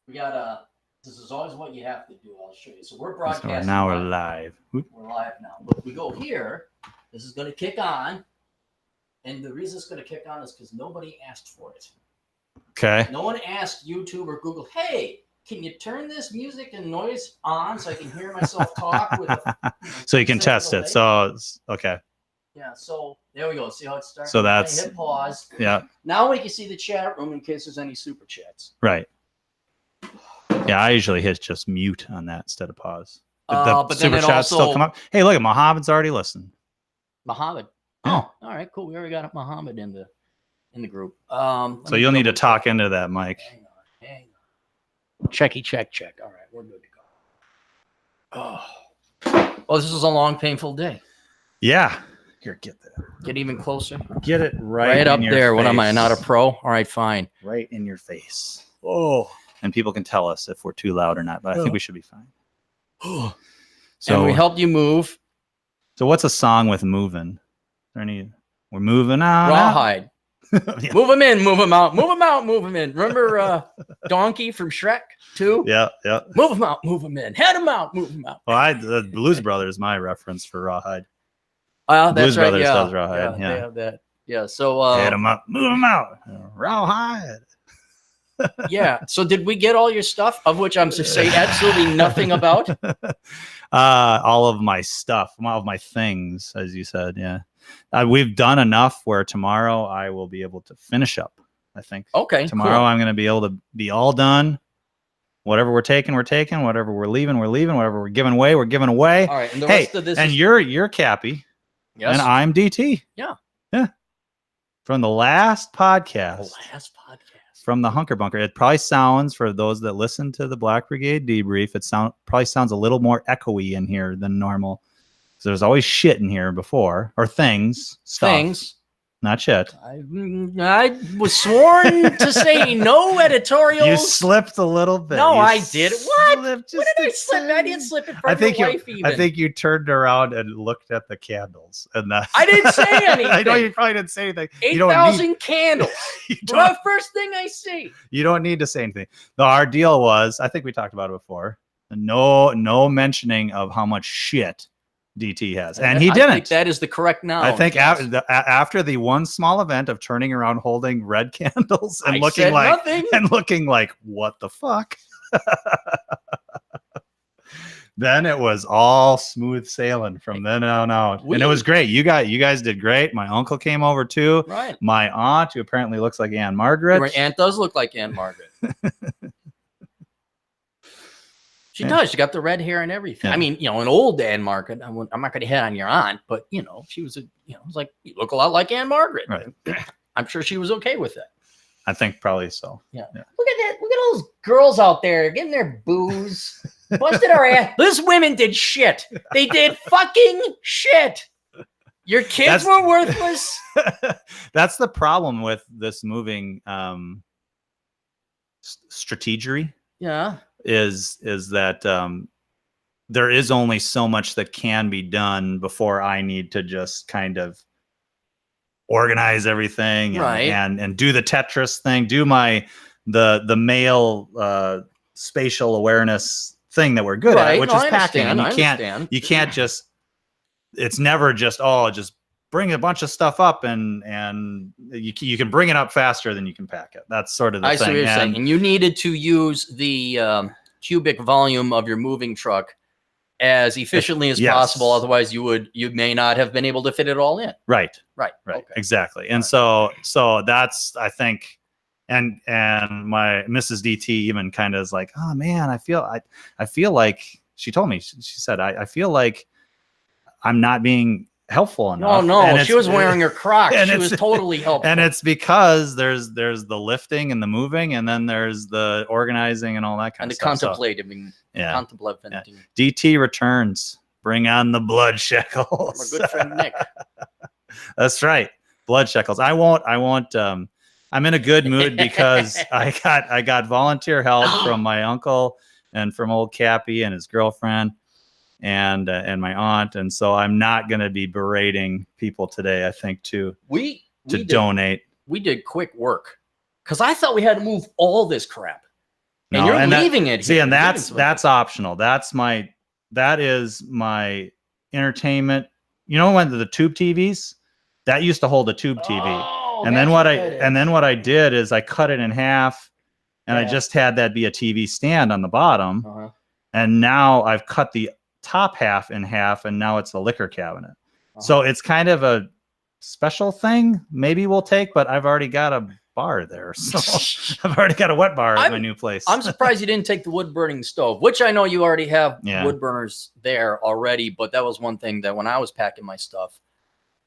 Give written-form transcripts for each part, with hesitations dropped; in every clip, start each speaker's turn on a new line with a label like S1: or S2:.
S1: We got this is always what you have to do. I'll show you. So we're broadcasting.
S2: Now we're live.
S1: We're live now. But we go here. This is going to kick on. And the reason it's going to kick on is because nobody asked for it.
S2: Okay.
S1: No one asked YouTube or Google, hey, can you turn this music and noise on so I can hear myself talk?
S2: So you can test it. So, okay.
S1: Yeah, so there we go. See how it's starting?
S2: So that's...
S1: hit pause.
S2: Yeah.
S1: Now we can see the chat room in case there's any super chats.
S2: Right. Yeah, I usually hit just mute on that instead of pause.
S1: But
S2: super
S1: then it
S2: chats
S1: also...
S2: still come up. Hey, look at Mohammed's already listening.
S1: Mohammed.
S2: Yeah.
S1: Oh, all right, cool. We already got Mohammed in the group.
S2: So you'll need to talk into that mic.
S1: Hang on. Check. All right, we're good to go. Oh, this is a long, painful day.
S2: Yeah. Here, get that.
S1: Get even closer.
S2: Get it right
S1: up
S2: in your
S1: there.
S2: face.
S1: What am I, not a pro? All right, fine.
S2: Right in your face. Oh. And people can tell us if we're too loud or not, but I think we should be fine.
S1: So and we helped you move.
S2: So what's a song with moving? Is there any? We're moving on.
S1: Rawhide.
S2: Yeah.
S1: Move them in, move them out, move them out, move them in. Remember Donkey from Shrek 2?
S2: Yeah.
S1: Move them out, move them in. Head them out, move them out.
S2: Well, the Blues Brothers, my reference for Rawhide.
S1: That's
S2: Blues
S1: right.
S2: Brothers
S1: Yeah.
S2: does Rawhide.
S1: Yeah, they have that. Yeah. So
S2: head them up, move them out. Rawhide.
S1: Yeah. So did we get all your stuff, of which I'm to say absolutely nothing about?
S2: All of my stuff, all of my things, as you said. Yeah. We've done enough where tomorrow I will be able to finish up, I think.
S1: Okay.
S2: Tomorrow
S1: cool.
S2: I'm going to be able to be all done. Whatever we're taking, we're taking. Whatever we're leaving, we're leaving. Whatever we're giving away, we're giving away.
S1: All right. And the rest of this
S2: and
S1: is...
S2: you're Cappy.
S1: Yes.
S2: And I'm DT.
S1: Yeah.
S2: From the last podcast. From the Hunker Bunker. It probably sounds, for those that listen to the Black Brigade debrief, probably sounds a little more echoey in here than normal. So there's always shit in here before, or things, stuff. Not shit.
S1: I was sworn to say no editorials.
S2: You slipped a little bit.
S1: No, I did. What? What did I slip? I didn't slip in front of your wife even.
S2: I think you turned around and looked at the candles. And
S1: I didn't say anything.
S2: I know you probably didn't say anything.
S1: 8,000 candles. The first thing I see.
S2: You don't need to say anything. Our deal was, I think we talked about it before, no mentioning of how much shit DT has, and he didn't.
S1: I think that is the correct now.
S2: I think after the one small event of turning around holding red candles and looking like what the fuck, then it was all smooth sailing from then on out, and it was great. You guys did great. My uncle came over too.
S1: Right.
S2: My aunt, who apparently looks like Aunt Margaret.
S1: Your aunt does look like Aunt Margaret. She does. She got the red hair and everything. Yeah. I mean, an old Aunt Margaret. I'm not going to hit on your aunt, but she was it was like, you look a lot like Aunt Margaret.
S2: Right.
S1: I'm sure she was okay with that.
S2: I think probably so.
S1: Yeah. Look at that. Look at those girls out there getting their booze, busted our ass. Those women did shit. They did fucking shit. Your kids were worthless.
S2: That's the problem with this moving strategy.
S1: Yeah.
S2: Is that there is only so much that can be done before I need to just kind of organize everything and do the Tetris thing, do the male spatial awareness thing that we're good at, which is packing. And you can't just, it's never just just bring a bunch of stuff up and you can bring it up faster than you can pack it. That's sort of the thing.
S1: I see what you're saying. And you needed to use the cubic volume of your moving truck as efficiently as possible. Otherwise you may not have been able to fit it all in.
S2: Right.
S1: Okay.
S2: Exactly. And so that's, I think, and my Mrs. DT even kind of is like, oh man, I feel like, she told me, she said, I feel like I'm not being helpful enough.
S1: No, she was wearing her Crocs. She was totally helpful.
S2: And it's because there's the lifting and the moving, and then there's the organizing and all that kind of stuff.
S1: Contemplating.
S2: DT returns. Bring on the blood shekels.
S1: Our good friend Nick.
S2: That's right. Blood shekels. I won't I'm in a good mood because I got volunteer help from my uncle and from old Cappy and his girlfriend. And my aunt, and so I'm not going to be berating people today. I think to donate.
S1: We did quick work because I thought we had to move all this crap. And you're leaving it
S2: here.
S1: here.
S2: And that's optional. That is my entertainment. You know, when the tube TVs that used to hold a tube TV.
S1: Oh,
S2: and then what I did is I cut it in half, and I just had that be a TV stand on the bottom. And now I've cut the top half in half, and now it's a liquor cabinet. So it's kind of a special thing. Maybe we'll take, but I've already got a bar there, so I've already got a wet bar at my new place.
S1: I'm surprised you didn't take the wood burning stove, which I know you already have wood burners there already. But that was one thing that when I was packing my stuff,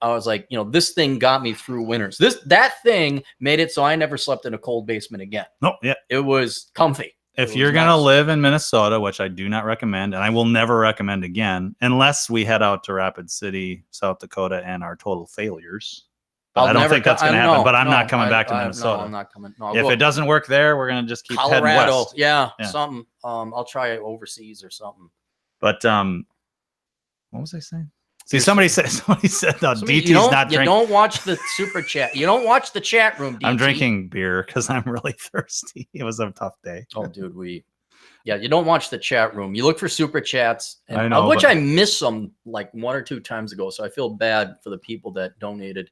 S1: I was like, this thing got me through winters. That thing made it so I never slept in a cold basement again.
S2: No, yeah,
S1: it was comfy.
S2: If you're going to live in Minnesota, which I do not recommend, and I will never recommend again, unless we head out to Rapid City, South Dakota, and our total failures. But I don't think that's going to happen. But I'm not coming back to Minnesota.
S1: No, I'm not coming. No,
S2: if it doesn't work there, we're going to just keep heading west.
S1: Yeah, something. I'll try it overseas or something.
S2: But what was I saying? See, somebody said no. DT's not drinking.
S1: You don't watch the super chat. You don't watch the chat room. DT.
S2: I'm drinking beer because I'm really thirsty. It was a tough day.
S1: Oh, dude, you don't watch the chat room. You look for super chats, and,
S2: I know,
S1: which I missed some like 1 or 2 times ago. So I feel bad for the people that donated,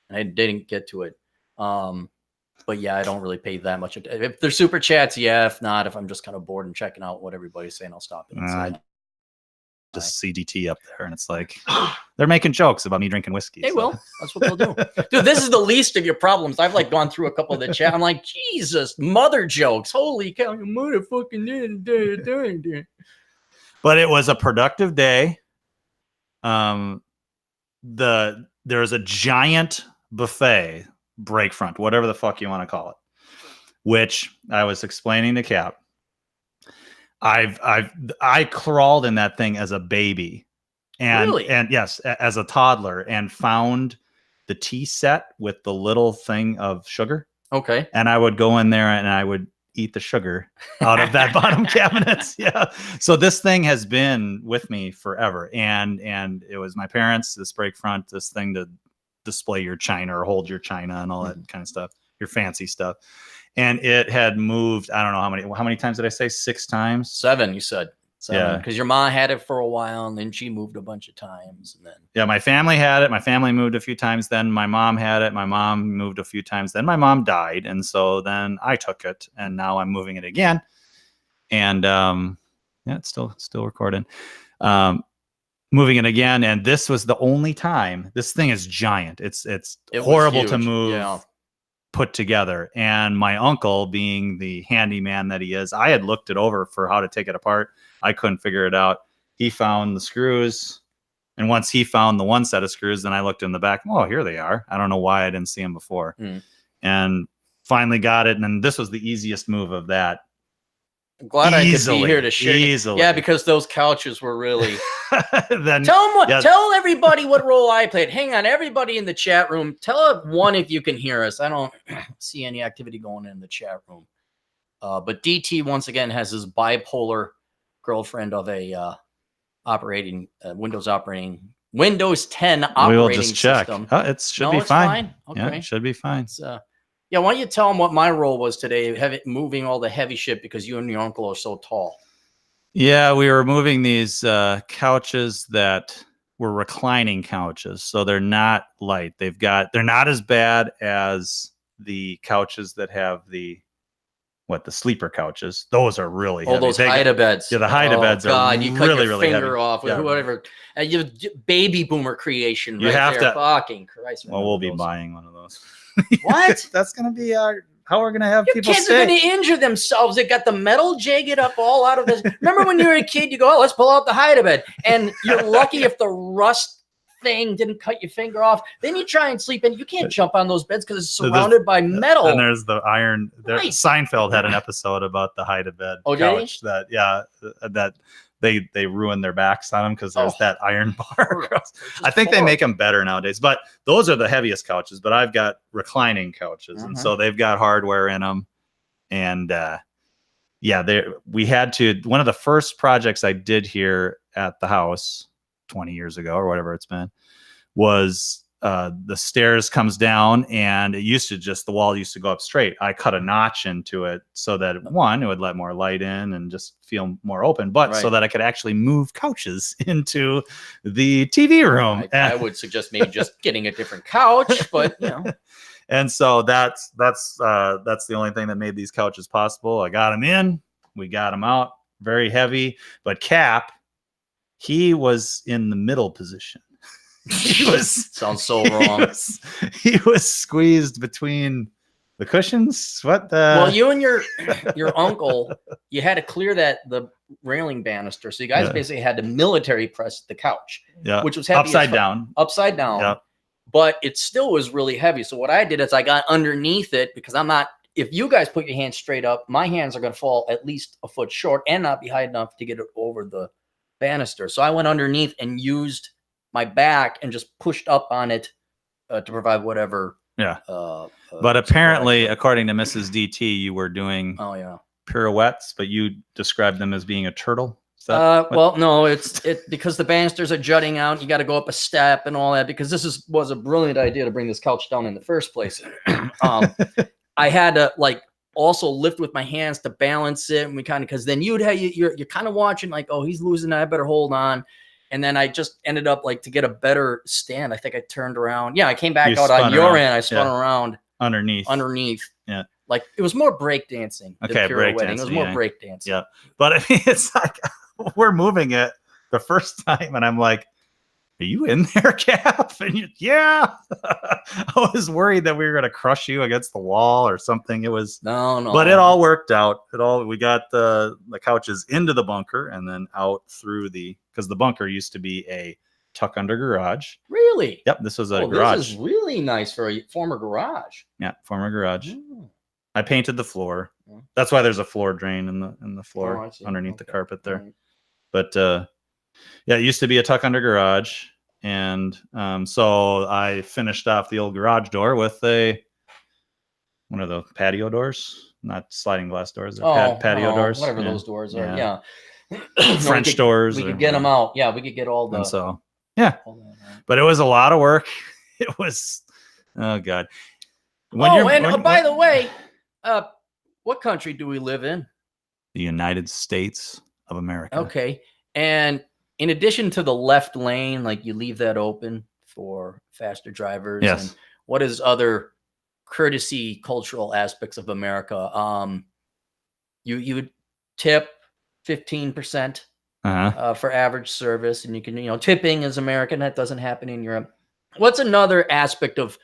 S1: and I didn't get to it. But yeah, I don't really pay that much. If there's super chats, yeah. If not, if I'm just kind of bored and checking out what everybody's saying, I'll stop it.
S2: Just CDT up there, and it's like they're making jokes about me drinking whiskey.
S1: They will. That's what they'll do. Dude, this is the least of your problems. I've like gone through a couple of the chat. I'm like, Jesus, mother jokes. Holy cow, you motherfucking did.
S2: But it was a productive day. There's a giant buffet, breakfront, whatever the fuck you want to call it, which I was explaining to Cap. I crawled in that thing as a baby, and yes, as a toddler, and found the tea set with the little thing of sugar. Okay. And I would go in there and I would eat the sugar out of that bottom cabinet. Yeah. So this thing has been with me forever. And it was my parents, this break front, this thing to display your china or hold your china and all that kind of stuff, your fancy stuff. And it had moved, I don't know how many times did I say? 6 times?
S1: 7, you said. 7. Because your mom had it for a while, and then she moved a bunch of times. And then
S2: my family had it. My family moved a few times. Then my mom had it. My mom moved a few times. Then my mom died. And so then I took it, and now I'm moving it again. And it's still recording. Moving it again. And this was the only time. This thing is giant. It's horrible to move. Yeah. Put together, and my uncle, being the handyman that he is, I had looked it over for how to take it apart. I couldn't figure it out. He found the screws, and once he found the one set of screws, then I looked in the back. Oh, here they are. I don't know why I didn't see them before. And finally got it, and then this was the easiest move of that.
S1: I'm glad I could be here to share. Yeah, because those couches were really. Then tell everybody what role I played. Hang on, everybody in the chat room. Tell one if you can hear us. I don't see any activity going in the chat room. But DT once again has his bipolar girlfriend of a Windows 10 operating
S2: we will just check.
S1: system.
S2: It should be fine. Okay. Yeah, it should be fine.
S1: Yeah, why don't you tell them what my role was today, moving all the heavy shit because you and your uncle are so tall.
S2: Yeah, we were moving these couches that were reclining couches, so they're not light. They're not as bad as the couches that have the sleeper couches. Those are really heavy.
S1: Those hide-a-beds.
S2: Yeah, the hide-a-beds are
S1: you
S2: really,
S1: cut your
S2: really
S1: finger
S2: heavy.
S1: off with whatever. You baby boomer creation.
S2: You have
S1: there.
S2: to.
S1: Fucking Christ.
S2: Well, we'll be buying one of those.
S1: What?
S2: That's going to be how we're going to have
S1: your
S2: people
S1: kids
S2: stay.
S1: are going to injure themselves. They got the metal jagged up all out of this. Remember when you were a kid, you go, oh, let's pull out the hide-a-bed. And you're lucky if the rust thing didn't cut your finger off. Then you try and sleep, and you can't jump on those beds because it's surrounded by metal.
S2: And there's the iron. Right. Seinfeld had an episode about the hide-a-bed couch that they ruin their backs on them because there's that iron bar across. I think they make them better nowadays, but those are the heaviest couches. But I've got reclining couches, and so they've got hardware in them. And we had to. One of the first projects I did here at the house 20 years ago or whatever it's been was the stairs comes down, and the wall used to go up straight. I cut a notch into it so that it would let more light in and just feel more open, but so that I could actually move couches into the TV room.
S1: I would suggest maybe just getting a different couch, but
S2: And so that's the only thing that made these couches possible. I got them in, we got them out, very heavy, but Cap, he was in the middle position.
S1: Sounds so wrong.
S2: He was squeezed between the cushions.
S1: Well, you and your uncle, you had to clear the railing banister, so you guys basically had to military press the couch, which was heavy
S2: upside down.
S1: Yeah. But it still was really heavy. So what I did is I got underneath it, because if you guys put your hands straight up, my hands are going to fall at least a foot short and not be high enough to get it over the banister. So I went underneath and used my back and just pushed up on it to provide whatever.
S2: But apparently, according to Mrs. DT, you were doing pirouettes, but you described them as being a turtle.
S1: Well, no, it's because the banisters are jutting out. You got to go up a step and all that, because this was a brilliant idea to bring this couch down in the first place. I had to also lift with my hands to balance it, and we kind of, because then you're kind of watching like, oh, he's losing, I better hold on. And then I just ended up to get a better stand. I think I turned around. Yeah, I came back out on your end. I spun around underneath. Yeah. It was more breakdancing.
S2: Okay, breakdancing.
S1: It was more breakdancing.
S2: Yeah. But I mean, it's we're moving it the first time, and I'm like, are you in there, Cap? And yeah. I was worried that we were going to crush you against the wall or something. It was
S1: no.
S2: But it all worked out. We got the couches into the bunker and then out through because the bunker used to be a tuck under garage.
S1: Really?
S2: Yep. This was a garage.
S1: This is really nice for a former garage.
S2: Yeah, former garage. Oh. I painted the floor. Yeah. That's why there's a floor drain in the floor underneath the carpet there. Right. But it used to be a tuck under garage, and so I finished off the old garage door with one of the patio doors, not sliding glass doors, patio doors,
S1: whatever those doors are. Yeah.
S2: French doors.
S1: We could get them out. Yeah, we could get all the.
S2: And so but it was a lot of work. It was, oh God.
S1: By the way, what country do we live in?
S2: The United States of America.
S1: Okay. And in addition to the left lane, you leave that open for faster drivers.
S2: Yes.
S1: And what is other courtesy cultural aspects of America? You would tip 15% for average service, and you can, tipping is American. That doesn't happen in Europe. What's another aspect of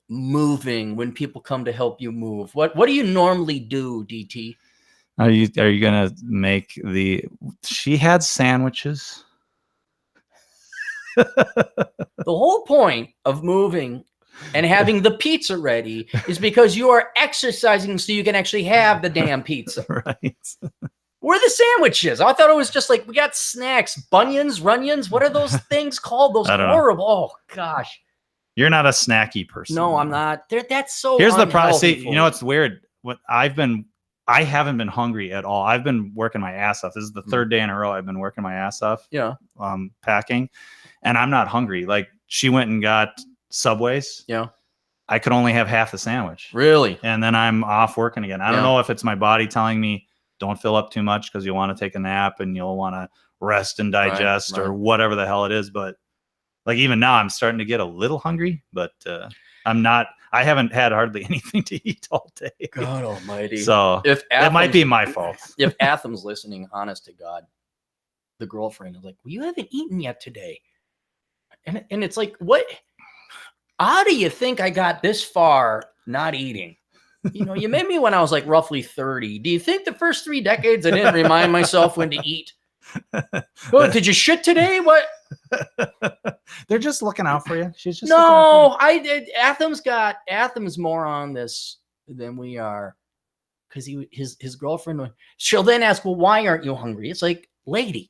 S1: moving when people come to help you move? What do you normally do, DT?
S2: Are you gonna make she had sandwiches?
S1: The whole point of moving and having the pizza ready is because you are exercising so you can actually have the damn pizza.
S2: Right.
S1: Where are the sandwiches? I thought it was just we got snacks, bunions, runions. What are those things called? Those horrible. Oh gosh.
S2: You're not a snacky person.
S1: No, I'm not. That's so.
S2: Here's the problem. See, it's weird. I haven't been hungry at all. I've been working my ass off. This is the third day in a row I've been working my ass off.
S1: Yeah.
S2: Packing, and I'm not hungry. She went and got Subways.
S1: Yeah.
S2: I could only have half the sandwich.
S1: Really?
S2: And then I'm off working again. I don't know if it's my body telling me don't fill up too much because you'll want to take a nap and you'll want to rest and digest or whatever the hell it is. But even now I'm starting to get a little hungry, but I'm not. I haven't had hardly anything to eat all day.
S1: God almighty.
S2: So that might be my fault.
S1: If Atham's listening, honest to God, the girlfriend is like, well, you haven't eaten yet today. And it's like, what? How do you think I got this far not eating? You made me when I was roughly 30. Do you think the first 3 decades I didn't remind myself when to eat? Oh, did you shit today? What?
S2: They're just looking out for you. She's just
S1: I did. Atham's more on this than we are, because his girlfriend, she'll then ask, well, why aren't you hungry? It's like, lady,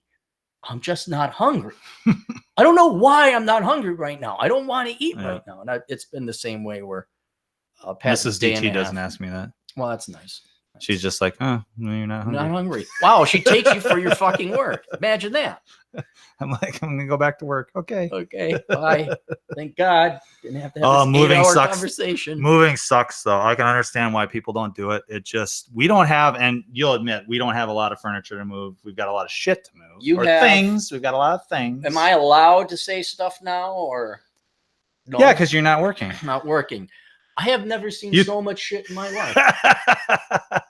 S1: I'm just not hungry. I don't know why I'm not hungry right now. I don't want to eat right now. And it's been the same way where
S2: Mrs. DT doesn't ask me that.
S1: Well, that's nice.
S2: She's just like, oh, no, you're not hungry.
S1: Not hungry. Wow, she takes you for your fucking work. Imagine that.
S2: I'm like, I'm gonna go back to work. Okay.
S1: Okay. Bye. Thank God. Didn't have to have this
S2: moving
S1: 8-hour
S2: sucks.
S1: conversation.
S2: Moving sucks though. I can understand why people don't do it. It just, we don't have, and you'll admit, we don't have a lot of furniture to move. We've got a lot of shit to move.
S1: You have
S2: things. We've got a lot of things.
S1: Am I allowed to say stuff now or no?
S2: Yeah, because you're not working.
S1: Not working. I have never seen so much shit in my life.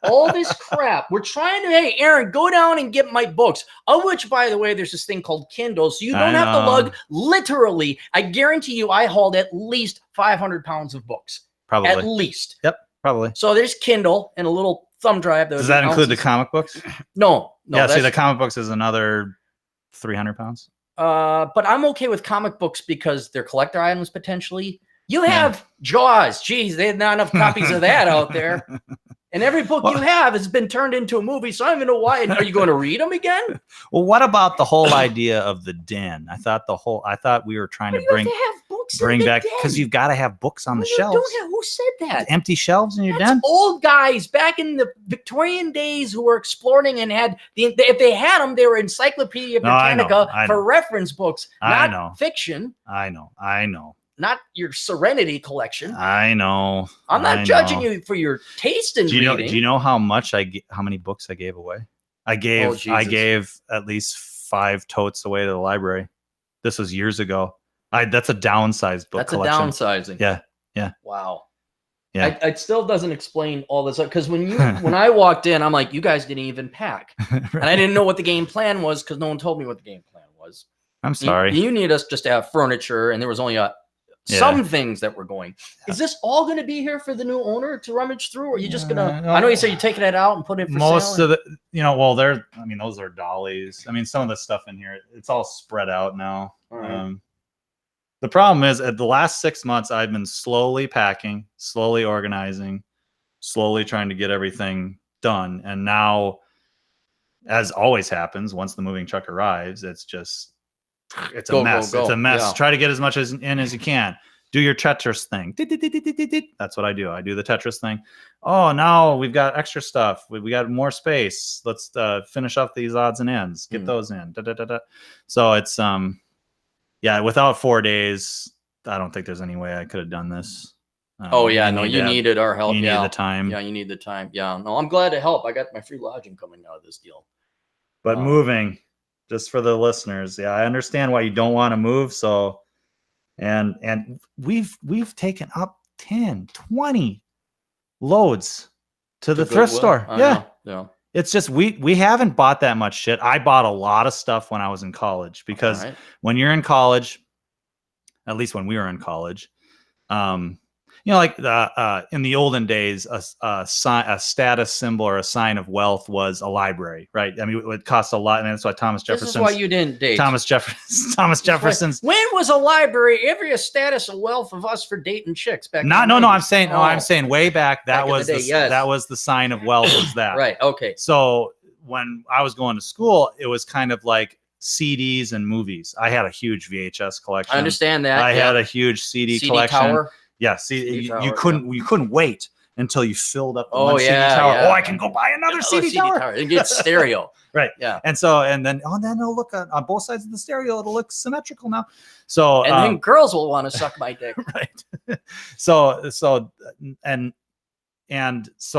S1: All this crap. We're trying to, hey, Aaron, go down and get my books. Of which, by the way, there's this thing called Kindle. So you don't have to lug, literally, I guarantee you, I hauled at least 500 pounds of books.
S2: Probably.
S1: At least.
S2: Yep, probably.
S1: So there's Kindle and a little thumb drive.
S2: Does that include the comic books?
S1: No.
S2: Yeah, see, the comic books is another 300 pounds.
S1: But I'm okay with comic books because they're collector items potentially. You have Jaws. Geez, they have not enough copies of that out there. And every book you have has been turned into a movie, so I don't even know why. Are you going to read them again?
S2: Well, what about the whole idea of the den? I thought we were trying to bring back, because you've got to have books on the shelves.
S1: Who said that?
S2: Empty shelves in your den?
S1: Old guys back in the Victorian days who were exploring and had if they had them, they were Encyclopedia Britannica for reference books, not fiction.
S2: I know.
S1: Not your Serenity collection.
S2: I know.
S1: I'm not judging you for your taste in reading.
S2: Do you know how many books I gave away? I gave at least 5 totes away to the library. This was years ago. That's a downsized book collection. That's a downsizing. Yeah.
S1: Wow.
S2: Yeah.
S1: It still doesn't explain all this, because when I walked in, I'm like, you guys didn't even pack. Right. And I didn't know what the game plan was because no one told me what the game plan was.
S2: I'm sorry.
S1: You need us just to have furniture, and there was only some things that were going. Is this all going to be here for the new owner to rummage through, or are you just gonna? I know you say you're taking it out and putting it for
S2: most
S1: sale.
S2: of the, those are dollies. I mean, some of the stuff in here, it's all spread out now. Right. The problem is, at the last 6 months, I've been slowly packing, slowly organizing, slowly trying to get everything done, and now, as always happens, once the moving truck arrives, it's a mess. It's a mess. Yeah. Try to get as much in as you can. Do your Tetris thing. That's what I do. I do the Tetris thing. Oh, now we've got extra stuff. We got more space. Let's finish off these odds and ends. Get those in. So it's without 4 days, I don't think there's any way I could have done this.
S1: You needed our help.
S2: You need the time.
S1: Yeah, you need the time. Yeah, no, I'm glad to help. I got my free lodging coming out of this deal.
S2: But moving, just for the listeners, I understand why you don't want to move. So, and we've taken up 10, 20 loads to the thrift store. Yeah. It's just, we haven't bought that much shit. I bought a lot of stuff when I was in college, because when you're in college, at least when we were in college, like in the olden days, a status symbol or a sign of wealth was a library, right? I mean, it would cost a lot. I mean, that's why Thomas Jefferson.
S1: This is why you didn't date.
S2: Thomas Jefferson's.
S1: When was a library ever a status of wealth of us for dating chicks back?
S2: I'm saying way back. That was the sign of wealth. Was that
S1: right? Okay.
S2: So when I was going to school, it was kind of like CDs and movies. I had a huge VHS collection.
S1: I understand that.
S2: I had a huge CD collection. Tower. Yeah, you couldn't wait until you filled up the one CD tower. Yeah. Oh, I can go buy another CD tower.
S1: And get stereo.
S2: Right. Yeah. And then it'll look on both sides of the stereo. It'll look symmetrical now. So
S1: then girls will want to suck my dick.
S2: Right. So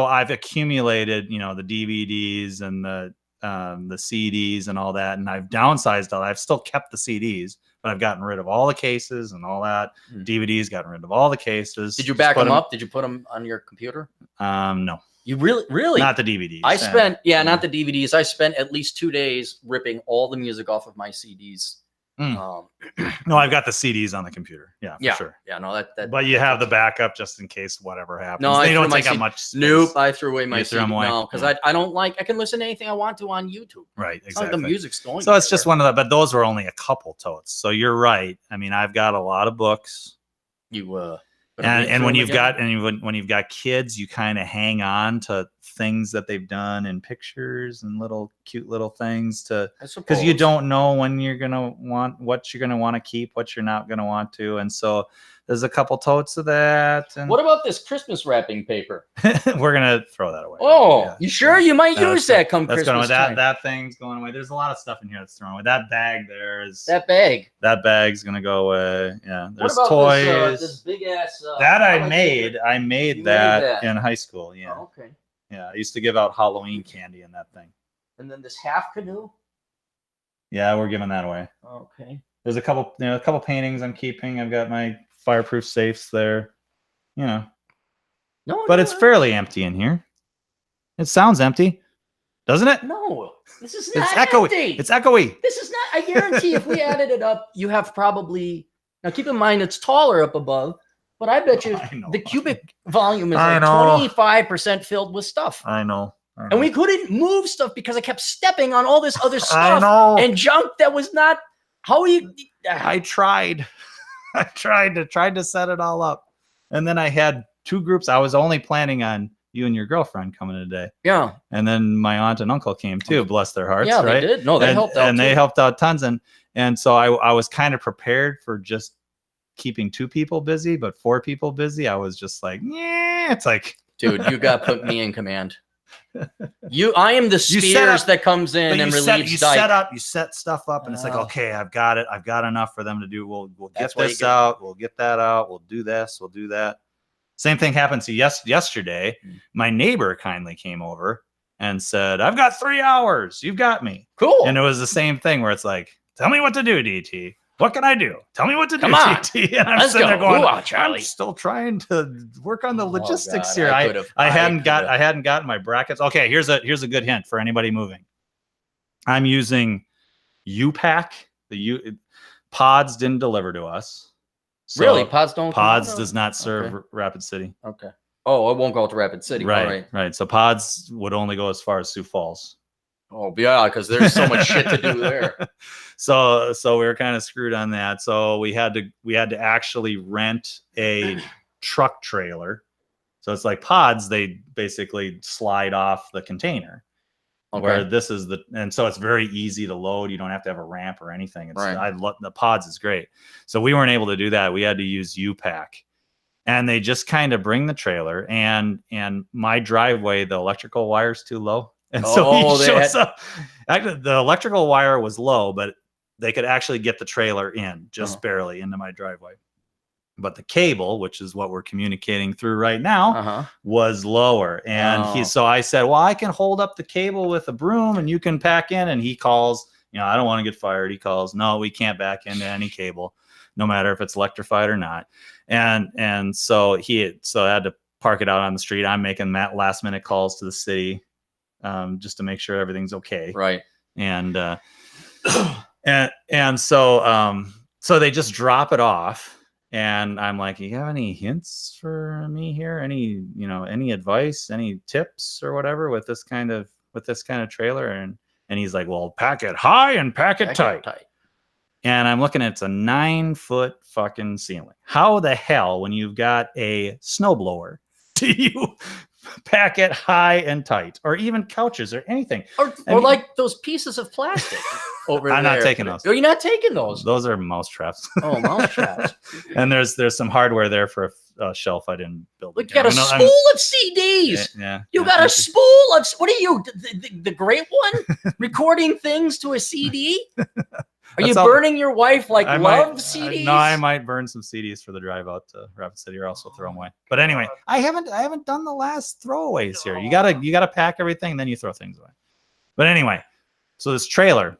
S2: I've accumulated, the DVDs and the CDs and all that, and I've downsized all that. I've still kept the CDs, but I've gotten rid of all the cases and all that. DVDs, gotten rid of all the cases.
S1: Did you back them up? Did you put them on your computer?
S2: No.
S1: You really?
S2: Not the DVDs.
S1: I spent, not the DVDs. I spent at least 2 days ripping all the music off of my CDs.
S2: No, I've got the CDs on the computer. Yeah, for sure.
S1: Yeah, no, that.
S2: But you have the backup just in case whatever happens.
S1: No,
S2: they don't take up much space.
S1: Nope, I threw away my
S2: CD.
S1: No, because I don't like. I can listen to anything I want to on YouTube.
S2: Right, exactly.
S1: Like the music's going.
S2: So it's just one of the. But those were only a couple totes. So you're right. I mean, I've got a lot of books.
S1: You
S2: and when you've got kids, you kind of hang on to things that they've done in pictures and little cute little things because you don't know when you're going to want, what you're going to want to keep, what you're not going to want to. And so there's a couple totes of that. And
S1: what about this Christmas wrapping paper?
S2: We're going to throw that away.
S1: Oh, yeah. You sure? You might use that come
S2: Christmas
S1: going
S2: time. That thing's going away. There's a lot of stuff in here that's thrown away. That bag there is...
S1: That bag's
S2: going to go away. Yeah. There's toys.
S1: This big ass...
S2: that I made. I made that in high school. Yeah.
S1: Oh, okay.
S2: Yeah. I used to give out Halloween candy in that thing.
S1: And then this half canoe?
S2: Yeah, we're giving that away.
S1: Okay.
S2: There's a couple paintings I'm keeping. I've got my fireproof safes there. But it's fairly empty in here. It sounds empty, doesn't it?
S1: No, this is not empty.
S2: It's echoey.
S1: This is not. I guarantee if we added it up, you have probably... Now, keep in mind, it's taller up above, but I bet you the cubic volume is like 25% filled with stuff.
S2: I know.
S1: And we couldn't move stuff because I kept stepping on all this other stuff and junk that was not... How are you...
S2: I tried. I tried to set it all up. And then I had 2 groups. I was only planning on you and your girlfriend coming today.
S1: Yeah.
S2: And then my aunt and uncle came too, bless their hearts.
S1: Yeah,
S2: right?
S1: They did. No, they helped out.
S2: And they helped out tons. And so I was kind of prepared for just keeping 2 people busy, but 4 people busy. I was just like, yeah, it's like,
S1: dude, you got to put me in command. I am the spears that comes in and relieves.
S2: You set stuff up, and it's like, okay, I've got it. I've got enough for them to do. We'll get this out. We'll get that out. We'll do this. We'll do that. Same thing happened to yesterday. My neighbor kindly came over and said, "I've got 3 hours. You've got me."
S1: Cool.
S2: And it was the same thing where it's like, "Tell me what to do, DT. What can I do? Tell me what to do, DT." And I'm sitting there going, I'm still trying to work on the logistics here. I hadn't gotten my brackets. Okay, here's a good hint for anybody moving. I'm using U-Pack. Pods didn't deliver to us. So
S1: really? Pods don't?
S2: Pods does not serve Rapid City.
S1: Okay. Oh, it won't go to Rapid City.
S2: Right. So Pods would only go as far as Sioux Falls.
S1: Oh yeah, because there's so much shit to do there.
S2: So we were kind of screwed on that. So we had to actually rent a truck trailer. So it's like Pods, they basically slide off the container. Okay. Where this is and so it's very easy to load. You don't have to have a ramp or anything. The Pods is great. So we weren't able to do that. We had to use U-Pack. And they just kind of bring the trailer and my driveway, the electrical wire's too low. And so he shows up. Actually, the electrical wire was low, but they could actually get the trailer in just barely into my driveway. But the cable, which is what we're communicating through right now, was lower. And so I said, well, I can hold up the cable with a broom and you can pack in. And he calls, I don't want to get fired. He calls, no, we can't back into any cable, no matter if it's electrified or not. And so I had to park it out on the street. I'm making last minute calls to the city. Just to make sure everything's okay.
S1: Right.
S2: And so they just drop it off and I'm like, you have any hints for me here? Any advice, any tips or whatever with this kind of trailer? And he's like, well, pack it high and pack it tight. And I'm looking at it's a 9-foot fucking ceiling. How the hell, when you've got a snowblower, do you pack it high and tight, or even couches or anything,
S1: or like those pieces of plastic over
S2: I'm not taking those.
S1: Oh, you're not taking those?
S2: Those are mouse traps.
S1: Oh, mouse traps.
S2: And there's some hardware there for a shelf I didn't build.
S1: Look, you got a spool of CDs.
S2: Yeah.
S1: You got a spool of, what are you, the great one? Recording things to a CD? Are you burning your wife like love CDs?
S2: No, I might burn some CDs for the drive out to Rapid City, or else we'll throw them away. But anyway, I haven't done the last throwaways here. You gotta pack everything, then you throw things away. But anyway, so this trailer,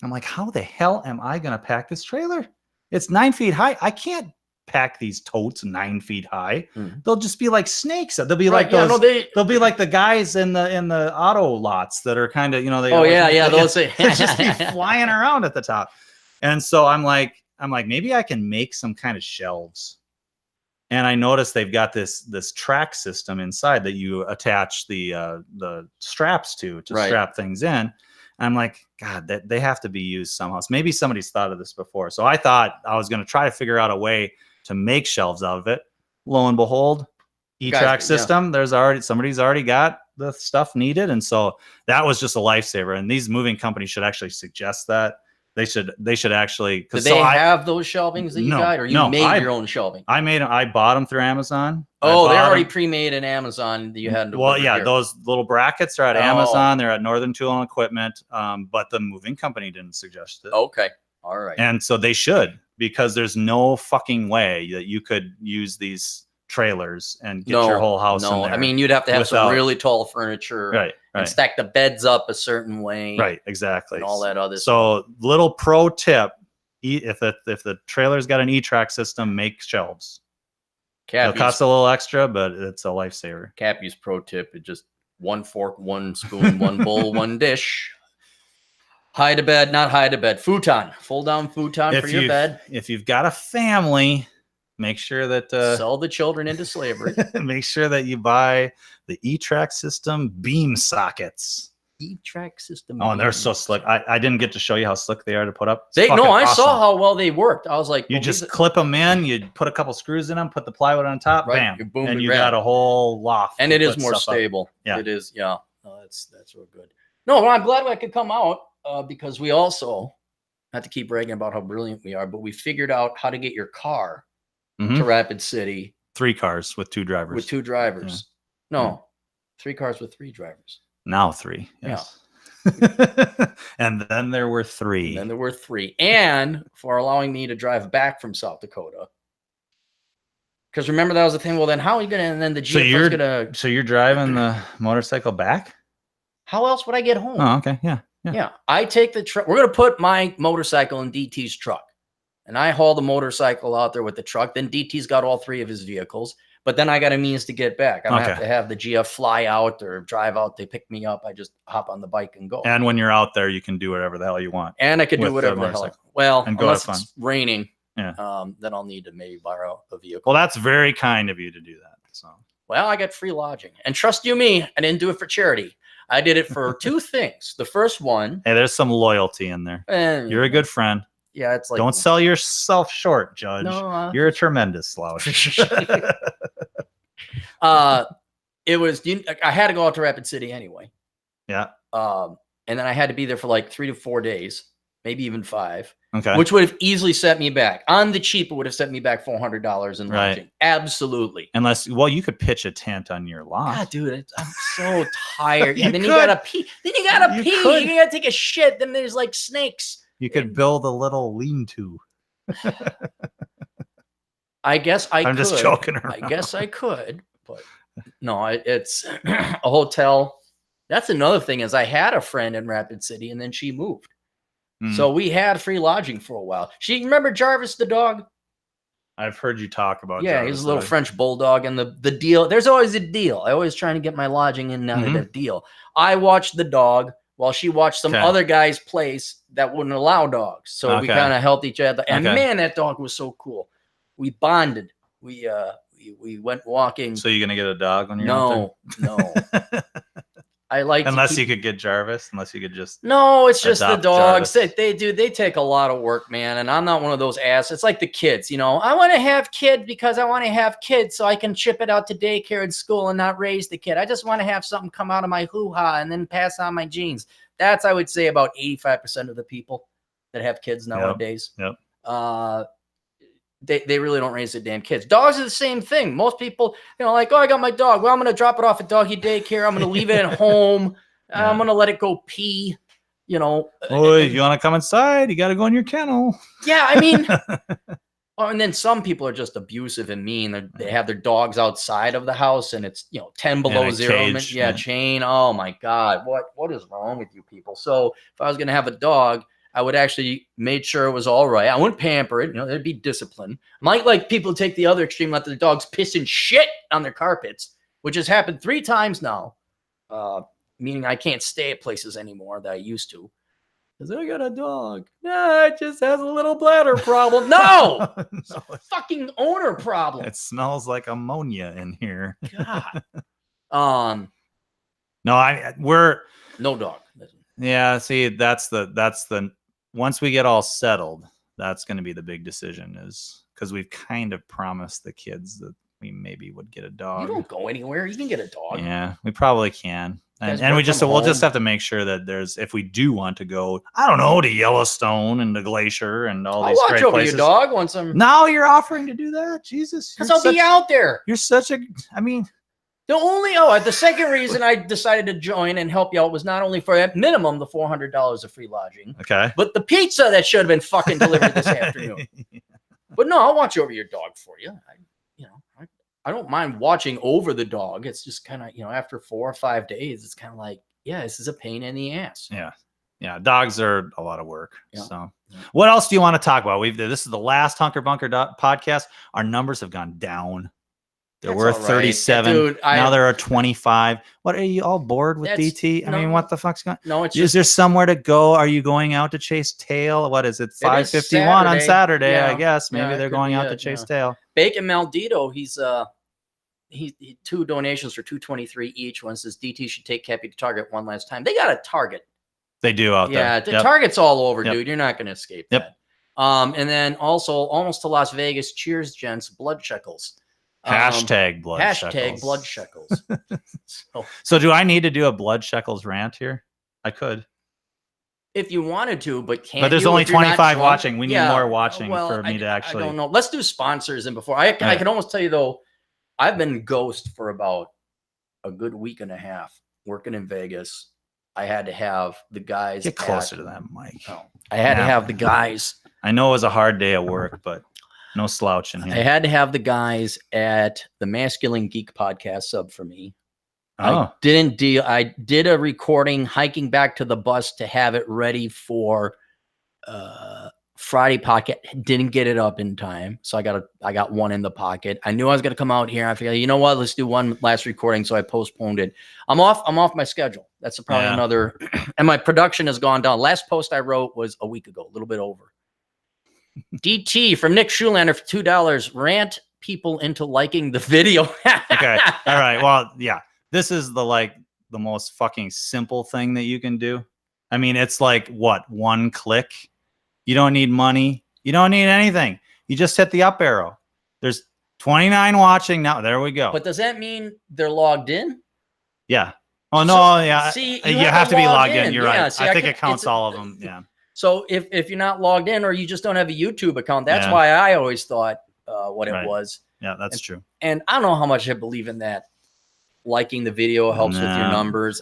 S2: I'm like, how the hell am I gonna pack this trailer? It's 9 feet high. I can't pack these totes 9 feet high. They'll just be like snakes. They'll be like those. They'll be like the guys in the auto lots that are kind of those just be flying around at the top. And so I'm like maybe I can make some kind of shelves. And I noticed they've got this track system inside that you attach the straps to strap things in. And I'm like, God, that they have to be used somehow. So maybe somebody's thought of this before. So I thought I was going to try to figure out a way to make shelves out of it. Lo and behold, E-track system. There's somebody's already got the stuff needed, and so that was just a lifesaver. And these moving companies should actually suggest that. They should actually.
S1: Did they have those shelvings that you got, or you made your own shelving?
S2: I bought them through Amazon.
S1: Oh, they're already pre-made in Amazon that you had to.
S2: Well, yeah, those little brackets are at Amazon. They're at Northern Tool and Equipment, but the moving company didn't suggest it.
S1: Okay, all right.
S2: And so they should, because there's no fucking way that you could use these trailers and get your whole house in there.
S1: I mean, you'd have to have some really tall furniture,
S2: right,
S1: and stack the beds up a certain way,
S2: right, exactly,
S1: and all that other stuff.
S2: So little pro tip: if the trailer's got an E-track system, make shelves. It'll cost a little extra, but it's a lifesaver.
S1: Cappy's pro tip is just 1 fork, 1 spoon, 1 bowl, 1 dish. High to bed, not high to bed. Futon, fold down futon for your bed.
S2: If you've got a family, make sure that
S1: sell the children into slavery.
S2: Make sure that you buy the E-track system beam sockets.
S1: E-track system.
S2: Oh, and they're so slick. I didn't get to show you how slick they are to put up.
S1: I saw how well they worked. I was like,
S2: you just clip them in, you put a couple screws in them, put the plywood on top, bam, and you got a whole loft.
S1: And it is more stable.
S2: Yeah,
S1: it is. Yeah, that's real good. No, well, I'm glad I could come out because we also not to keep bragging about how brilliant we are, but we figured out how to get your car to Rapid City.
S2: 3 cars with 2 drivers.
S1: With 2 drivers. Yeah. No, 3 cars with 3 drivers.
S2: Now 3. Yes. Yeah. And then there were 3.
S1: And for allowing me to drive back from South Dakota. Because remember, that was the thing. Well, then how are you going to, and then the GF was going to.
S2: So you're driving the motorcycle back?
S1: How else would I get home?
S2: Oh, okay. Yeah.
S1: I take the truck. We're going to put my motorcycle in DT's truck. And I haul the motorcycle out there with the truck. Then DT's got all 3 of his vehicles. But then I got a means to get back. I don't have to have the GF fly out or drive out. They pick me up. I just hop on the bike and go.
S2: And when you're out there, you can do whatever the hell you want.
S1: And I can do whatever the hell. Well,
S2: and
S1: unless it's raining, then I'll need to maybe borrow a vehicle.
S2: Well, that's very kind of you to do that. So,
S1: well, I got free lodging. And trust you me, I didn't do it for charity. I did it for 2 things. The first one.
S2: Hey, there's some loyalty in there. You're a good friend.
S1: Yeah, it's like.
S2: Don't sell yourself short, Judge. No, you're a tremendous slouch.
S1: It was. I had to go out to Rapid City anyway.
S2: Yeah.
S1: And then I had to be there for like 3 to 4 days, maybe even 5.
S2: Okay.
S1: Which would have easily set me back on the cheap. It would have set me back $400 in lodging. Absolutely.
S2: Unless, well, you could pitch a tent on your lot.
S1: God, dude, I'm so tired. And then you gotta pee. Then you gotta pee. You gotta take a shit. Then there's like snakes.
S2: You could build a little lean-to.
S1: I guess I could.
S2: I'm just joking around.
S1: I guess I could, but no, it's a hotel. That's another thing is I had a friend in Rapid City and then she moved. So we had free lodging for a while. Remember Jarvis the dog?
S2: I've heard you talk about
S1: Jarvis, he's a little French bulldog, and the deal. There's always a deal. I always trying to get my lodging in and out of that deal. I watched the dog while she watched some other guy's place that wouldn't allow dogs. So we kind of helped each other. And man, that dog was so cool. We bonded. We went walking.
S2: So you're gonna get a dog when you're out there?
S1: No. I like
S2: unless you could get Jarvis, unless you could just
S1: it's just the dogs. They take a lot of work, man. And I'm not one of those asses. It's like the kids, I want to have kids because I want to have kids so I can ship it out to daycare and school and not raise the kid. I just want to have something come out of my hoo-ha and then pass on my genes. That's, I would say, about 85% of the people that have kids nowadays.
S2: Yep.
S1: They really don't raise their damn kids. Dogs are the same thing. Most people, like, oh, I got my dog. Well, I'm going to drop it off at doggy daycare. I'm going to leave it at home. I'm going to let it go pee,
S2: Oh, you want to come inside? You got to go in your kennel.
S1: Yeah, I mean, and then some people are just abusive and mean. They have their dogs outside of the house and it's, 10 below zero. Chain. Oh my God. What is wrong with you people? So if I was going to have a dog, I would actually make sure it was all right. I wouldn't pamper it. There'd be discipline. Might like people take the other extreme, let the dogs piss and shit on their carpets, which has happened 3 times now. Meaning I can't stay at places anymore that I used to. Because I got a dog. Nah, it just has a little bladder problem. No! It's a fucking owner problem.
S2: It smells like ammonia in here.
S1: God.
S2: We're
S1: no dog.
S2: Yeah, see, that's the once we get all settled, that's going to be the big decision, is because we've kind of promised the kids that we maybe would get a dog.
S1: You don't go anywhere. You can get a dog.
S2: Yeah, we probably can. And we'll just have to make sure that if we do want to go, I don't know, to Yellowstone and the Glacier and all these great places. I'll watch over
S1: your dog once
S2: Now you're offering to do that? Jesus.
S1: Because I'll be out there.
S2: You're such a, I mean.
S1: The second reason I decided to join and help you out was not only for at minimum the $400 of free lodging.
S2: Okay.
S1: But the pizza that should have been fucking delivered this afternoon. But no, I'll watch over your dog for you. I don't mind watching over the dog. It's just kind of, after 4 or 5 days, it's kind of like, yeah, this is a pain in the ass.
S2: Yeah. Yeah. Dogs are a lot of work. Yeah. So what else do you want to talk about? This is the last Hunker Bunker podcast. Our numbers have gone down. There were 37. Dude, now there are 25. What, are you all bored with DT? I mean, what the fuck's going on?
S1: No, it's
S2: Is there somewhere to go? Are you going out to chase tail? What is it? 5:51 on Saturday, yeah. I guess. Maybe they're going out to chase tail.
S1: Bacon Maldito, he 2 donations for $223 each. One says DT should take Cappy to Target one last time. They got a Target.
S2: They do out there.
S1: Yeah, the Target's all over, dude. You're not going to escape that. And then also, almost to Las Vegas. Cheers, gents. Blood shekels.
S2: Hashtag blood shekels.
S1: Blood shekels.
S2: So do I need to do a blood shekels rant here? I could.
S1: If you wanted to, but can't.
S2: But there's only 25 watching. We need more watching for me to actually.
S1: I don't know. Let's do sponsors. And before I can almost tell you, though, I've been ghost for about a good week and a half working in Vegas. I had to have the guys.
S2: Get closer to that mic.
S1: I had to have the guys.
S2: I know it was a hard day at work, but no slouching here.
S1: I had to have the guys at the Masculine Geek podcast sub for me. I did a recording hiking back to the bus to have it ready for Friday pocket. Didn't get it up in time, so I got one in the pocket. I knew I was going to come out here. I figured, you know what, let's do one last recording, so I postponed it. I'm off my schedule. That's probably another. And my production has gone down. Last post I wrote was a week ago, a little bit over. DT from Nick Schulander for $2. Rant people into liking the video.
S2: Okay. All right. Well, yeah. This is the most fucking simple thing that you can do. I mean, it's like what? 1 click. You don't need money. You don't need anything. You just hit the up arrow. There's 29 watching now. There we go.
S1: But does that mean they're logged in?
S2: Yeah. Oh no. Yeah.
S1: See,
S2: you have to be logged in. You're right. See, I think it counts all of them. Yeah.
S1: So if you're not logged in or you just don't have a YouTube account, that's why I always thought what it was.
S2: Yeah, that's true.
S1: And I don't know how much I believe in that. Liking the video helps with your numbers.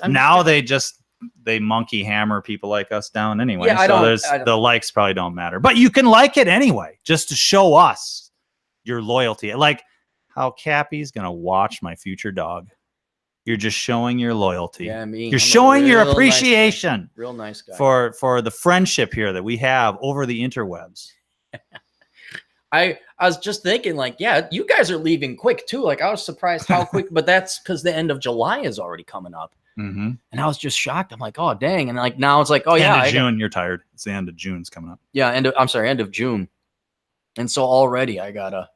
S2: They monkey hammer people like us down anyway. Yeah, the likes probably don't matter. But you can like it anyway, just to show us your loyalty. Like how Cappy's going to watch my future dog. You're just showing your loyalty. Yeah, you're showing your appreciation.
S1: Real nice guy.
S2: For the friendship here that we have over the interwebs.
S1: I was just thinking, you guys are leaving quick too. I was surprised how quick, but that's because the end of July is already coming up.
S2: Mm-hmm.
S1: And I was just shocked. I'm like, oh dang. And now it's like, oh yeah.
S2: End of June, you're tired. It's the end of June's coming up.
S1: Yeah, end of June. And so already I gotta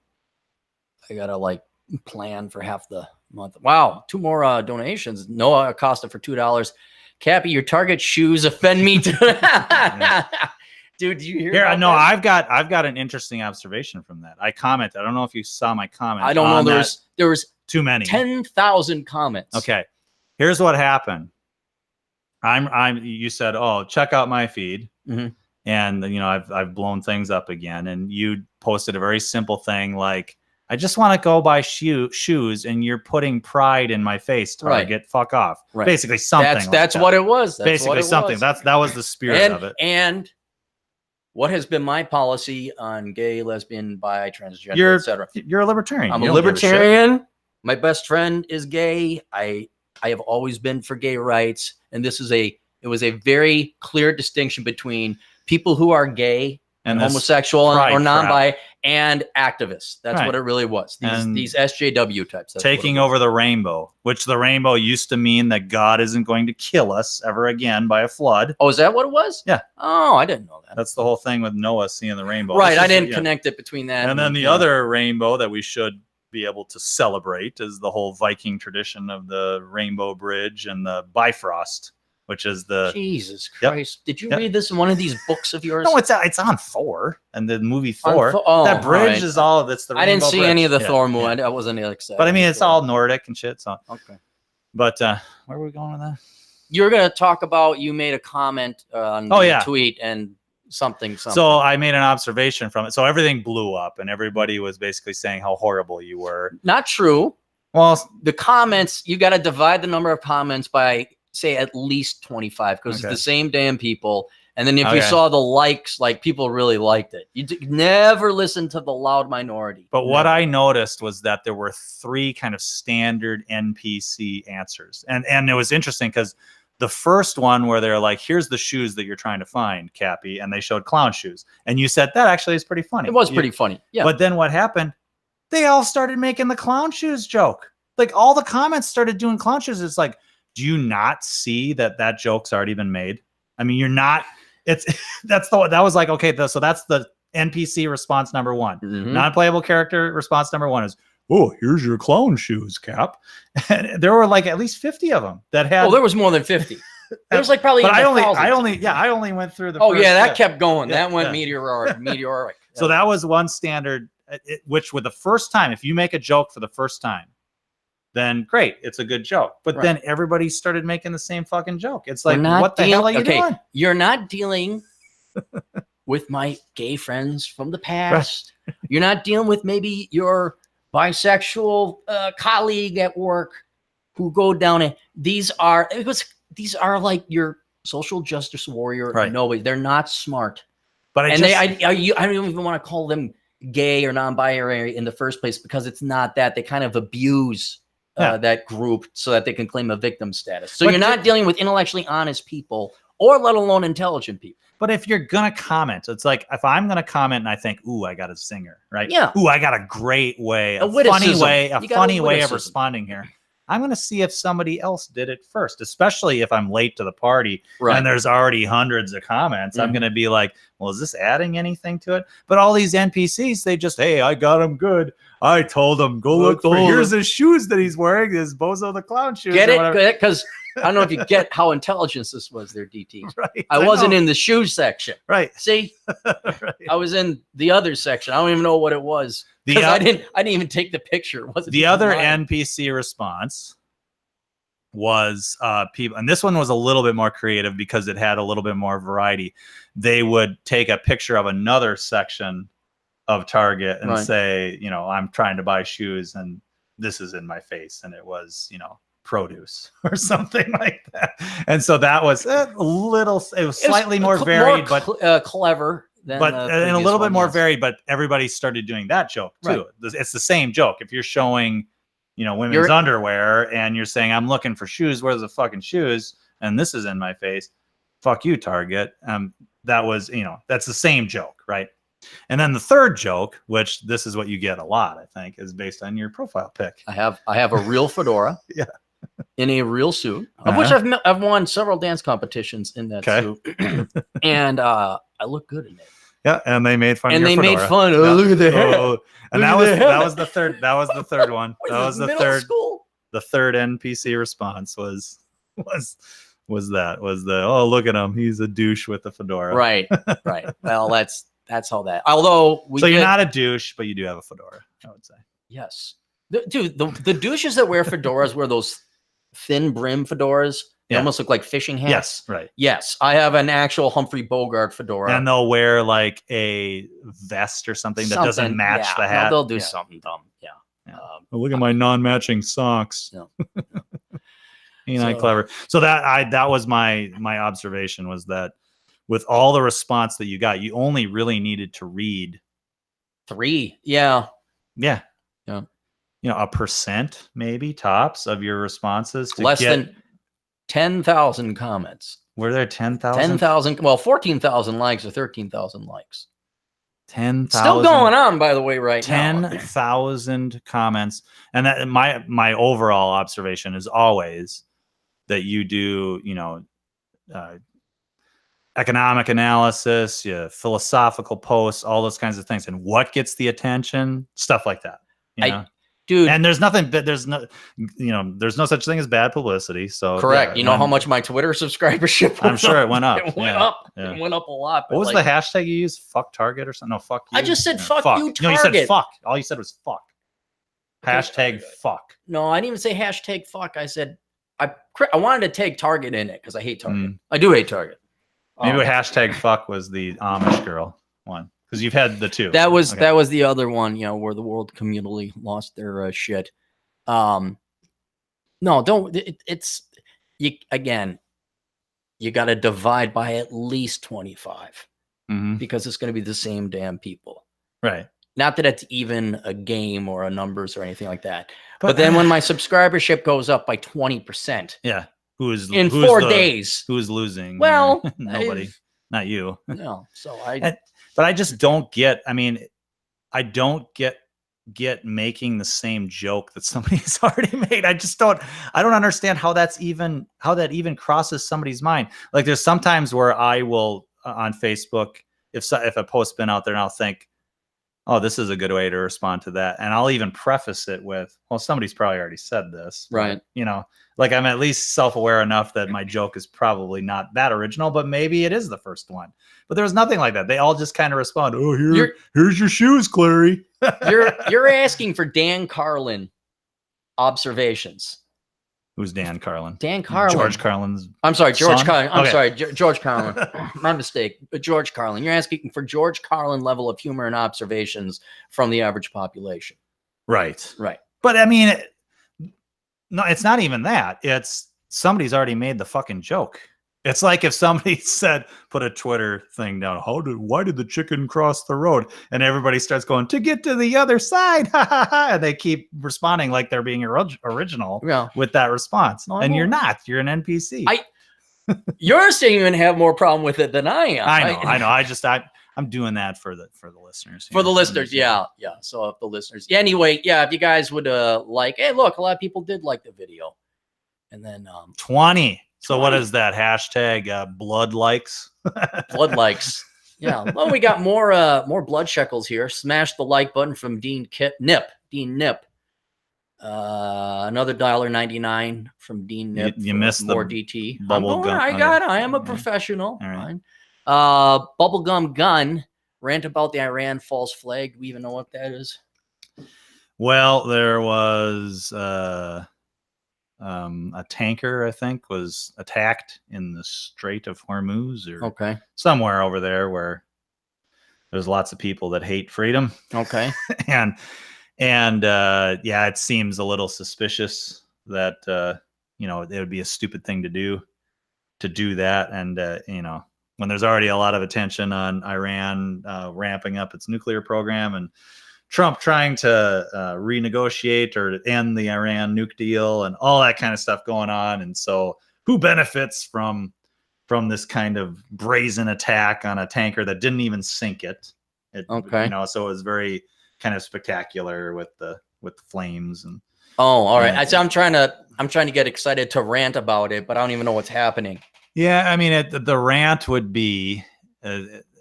S1: plan for half the month. Wow, 2 more donations. Noah Acosta for $2. Cappy, your Target shoes offend me too. Dude, did you hear?
S2: Here, no, I've got an interesting observation from that. I commented. I don't know if you saw my comment.
S1: I don't know. There was
S2: too many.
S1: 10,000 comments.
S2: Okay, here's what happened. You said, oh, check out my feed, and I've blown things up again. And you posted a very simple thing like, I just want to go buy shoes, and you're putting pride in my face. Target, fuck off. Right. Basically, something.
S1: That's what it was.
S2: Basically, something. That was the spirit of it.
S1: And what has been my policy on gay, lesbian, bi, transgender, etc.?
S2: You're a libertarian.
S1: I'm a libertarian. My best friend is gay. I have always been for gay rights, and it was a very clear distinction between people who are gay and homosexual or non-bi and activists. That's what it really was. These SJW types.
S2: Taking over the rainbow, which the rainbow used to mean that God isn't going to kill us ever again by a flood.
S1: Oh, is that what it was?
S2: Yeah.
S1: Oh, I didn't know that.
S2: That's the whole thing with Noah seeing the rainbow.
S1: Right. I didn't connect it between that.
S2: And then the other rainbow that we should be able to celebrate is the whole Viking tradition of the Rainbow Bridge and the Bifrost. which is the
S1: Jesus Christ. Did you read this in one of these books of yours?
S2: No, it's on Thor and the movie Thor. That bridge is all that's the.
S1: I didn't see
S2: bridge.
S1: any of the Thor movie. I wasn't excited.
S2: But I mean, it's all Nordic and shit. So
S1: okay.
S2: But where were we going with that?
S1: You're gonna talk about you made a comment on the tweet and something.
S2: So I made an observation from it. So everything blew up and everybody was basically saying how horrible you were.
S1: Not true.
S2: Well,
S1: the comments, you got to divide the number of comments by say at least 25 because it's the same damn people. And then if you saw the likes, like people really liked it. You never listen to the loud minority.
S2: But what I noticed was that there were 3 kind of standard NPC answers. And it was interesting because the first one where they're like, here's the shoes that you're trying to find, Cappy. And they showed clown shoes. And you said, that actually is pretty funny.
S1: It was pretty funny. Yeah.
S2: But then what happened? They all started making the clown shoes joke. Like all the comments started doing clown shoes. It's like, do you not see that joke's already been made? I mean, you're not, that was like, okay, so that's the NPC response number 1. Non-playable character response number 1 is, oh, here's your clown shoes, Cap. And there were like at least 50 of them that had.
S1: Oh, there was more than 50. There was like probably.
S2: But I only went through the.
S1: Oh first, that kept going. That went meteoric.
S2: So that was one standard, which with the first time, if you make a joke for the first time, then great, it's a good joke. But then everybody started making the same fucking joke. It's like, what the hell are you doing?
S1: You're not dealing with my gay friends from the past. You're not dealing with maybe your bisexual colleague at work who go down and these are like your social justice warrior. Nobody, they're not smart. But I don't even want to call them gay or non-binary in the first place because it's not that. They kind of abuse that group so that they can claim a victim status. So you're not dealing with intellectually honest people or let alone intelligent people.
S2: But if you're going to comment, it's like if I'm going to comment and I think, ooh, I got a zinger, right?
S1: Yeah.
S2: Ooh, I got a great way, a funny way of responding here. I'm going to see if somebody else did it first, especially if I'm late to the party and there's already hundreds of comments. I'm going to be like, well, is this adding anything to it? But all these NPCs, they just, hey, I got him good. I told him, go look for, here's his shoes that he's wearing, his Bozo the Clown shoes.
S1: Get it? Because I don't know if you get how intelligent this was there, DT. I wasn't in the shoe section. See? I was in the other section. I don't even know what it was. I didn't even take the picture.
S2: The other NPC response was people, and this one was a little bit more creative because it had a little bit more variety. They would take a picture of another section of Target and say, you know, I'm trying to buy shoes and this is in my face. And it was, you know, produce or something like that. And so that was a little, it was slightly more varied, but
S1: clever.
S2: And a little bit more varied, but everybody started doing that joke too. It's the same joke. If you're showing, you know, women's underwear and you're saying, I'm looking for shoes, where's the fucking shoes? And this is in my face. Fuck you, Target. That was, you know, that's the same joke, right? And then the third joke, which this is what you get a lot, I think, is based on your profile pic.
S1: I have a real fedora. In a real suit, of which I've won several dance competitions in that suit. And I look good in it.
S2: Yeah, and they made fun of your
S1: fedora.
S2: And
S1: they made fun. Oh, look at the hair.
S2: And that was the third. That was the third one. That was the third.
S1: School?
S2: The third NPC response was oh, look at him, he's a douche with a fedora.
S1: Right. Well, that's how that. Although
S2: you're not a douche, but you do have a fedora, I would say.
S1: Yes, dude. The douches that wear fedoras wear those thin brim fedoras. They almost look like fishing hats.
S2: Yes, right.
S1: Yes, I have an actual Humphrey Bogart fedora.
S2: And they'll wear like a vest or something that doesn't match the hat.
S1: No, they'll do something dumb. Yeah.
S2: Look at my non-matching socks. You know, clever. So that was my observation, was that with all the response that you got, you only really needed to read
S1: 3. Yeah.
S2: You know, 1% maybe tops of your responses.
S1: Less than 10,000 comments.
S2: Were there 10,000?
S1: 10,000. Well, 14,000 likes or 13,000 likes.
S2: 10,000.
S1: Still going on, by the way, right
S2: 10,000 comments. And that my overall observation is always that you do, you know, economic analysis, philosophical posts, all those kinds of things. And what gets the attention? Stuff like that. You know?
S1: dude.
S2: And there's nothing, but there's no such thing as bad publicity. So
S1: correct. You know how much my Twitter subscribership went
S2: I'm sure
S1: up?
S2: it went up.
S1: It went up. Yeah. It went up a lot.
S2: What was the hashtag you used? Fuck Target or something? No, fuck you.
S1: I just said fuck you, Target.
S2: No, you said fuck. All you said was fuck. Hashtag fuck.
S1: No, I didn't even say hashtag fuck. I said I wanted to take Target in it because I hate Target. I do hate Target.
S2: Maybe hashtag fuck was the Amish girl one, because you've had the two.
S1: That was the other one, where the world communally lost their shit. No, don't. It's you again. You got to divide by at least 25 because it's going to be the same damn people,
S2: right?
S1: Not that it's even a game or a numbers or anything like that. But then when my subscribership goes up by 20%,
S2: who's
S1: in 4 days?
S2: Who's losing?
S1: Well,
S2: nobody, not you.
S1: No. So
S2: but I just don't get. I mean, I don't get making the same joke that somebody's already made. I don't understand how that even crosses somebody's mind. Like there's sometimes where I will on Facebook, if a post's been out there, and I'll think, oh, this is a good way to respond to that. And I'll even preface it with, well, somebody's probably already said this.
S1: Right.
S2: But, like I'm at least self-aware enough that my joke is probably not that original, but maybe it is the first one. But there was nothing like that. They all just kind of respond, oh, here's your shoes, Clarey.
S1: You're asking for Dan Carlin observations.
S2: Who's Dan Carlin?
S1: Dan Carlin.
S2: George Carlin's
S1: I'm sorry, George
S2: son?
S1: Carlin. I'm sorry, George Carlin. My mistake. But George Carlin. You're asking for George Carlin level of humor and observations from the average population.
S2: Right.
S1: Right.
S2: But I mean, no, it's not even that. It's somebody's already made the fucking joke. It's like if somebody put a Twitter thing down, why did the chicken cross the road? And everybody starts going, to get to the other side. And they keep responding like they're being original with that response. And you're not. You're an NPC.
S1: You're saying you're going to have more problem with it than I am.
S2: I know. I'm doing that for the listeners.
S1: For the listeners, yeah. So if the listeners, anyway, if you guys would hey, look, a lot of people did like the video, and then
S2: 20. So what is that hashtag? Blood likes.
S1: Blood likes. Yeah. Well, we got more blood shekels here. Smash the like button from Dean Nip. Another $1.99 from Dean Nip.
S2: You missed
S1: more
S2: the
S1: DT.
S2: Bubble gum.
S1: I am a professional.
S2: All right.
S1: Bubblegum gun rant about the Iran false flag. Do we even know what that is?
S2: Well, there was a tanker, I think, was attacked in the Strait of Hormuz or somewhere over there where there's lots of people that hate freedom.
S1: Okay.
S2: and it seems a little suspicious that it would be a stupid thing to do that. And when there's already a lot of attention on Iran ramping up its nuclear program and Trump trying to renegotiate or end the Iran nuke deal and all that kind of stuff going on. And so who benefits from this kind of brazen attack on a tanker that didn't even sink it? So it was very kind of spectacular with the flames and.
S1: Oh, all right. I'm trying to get excited to rant about it, but I don't even know what's happening.
S2: Yeah, I mean, the rant would be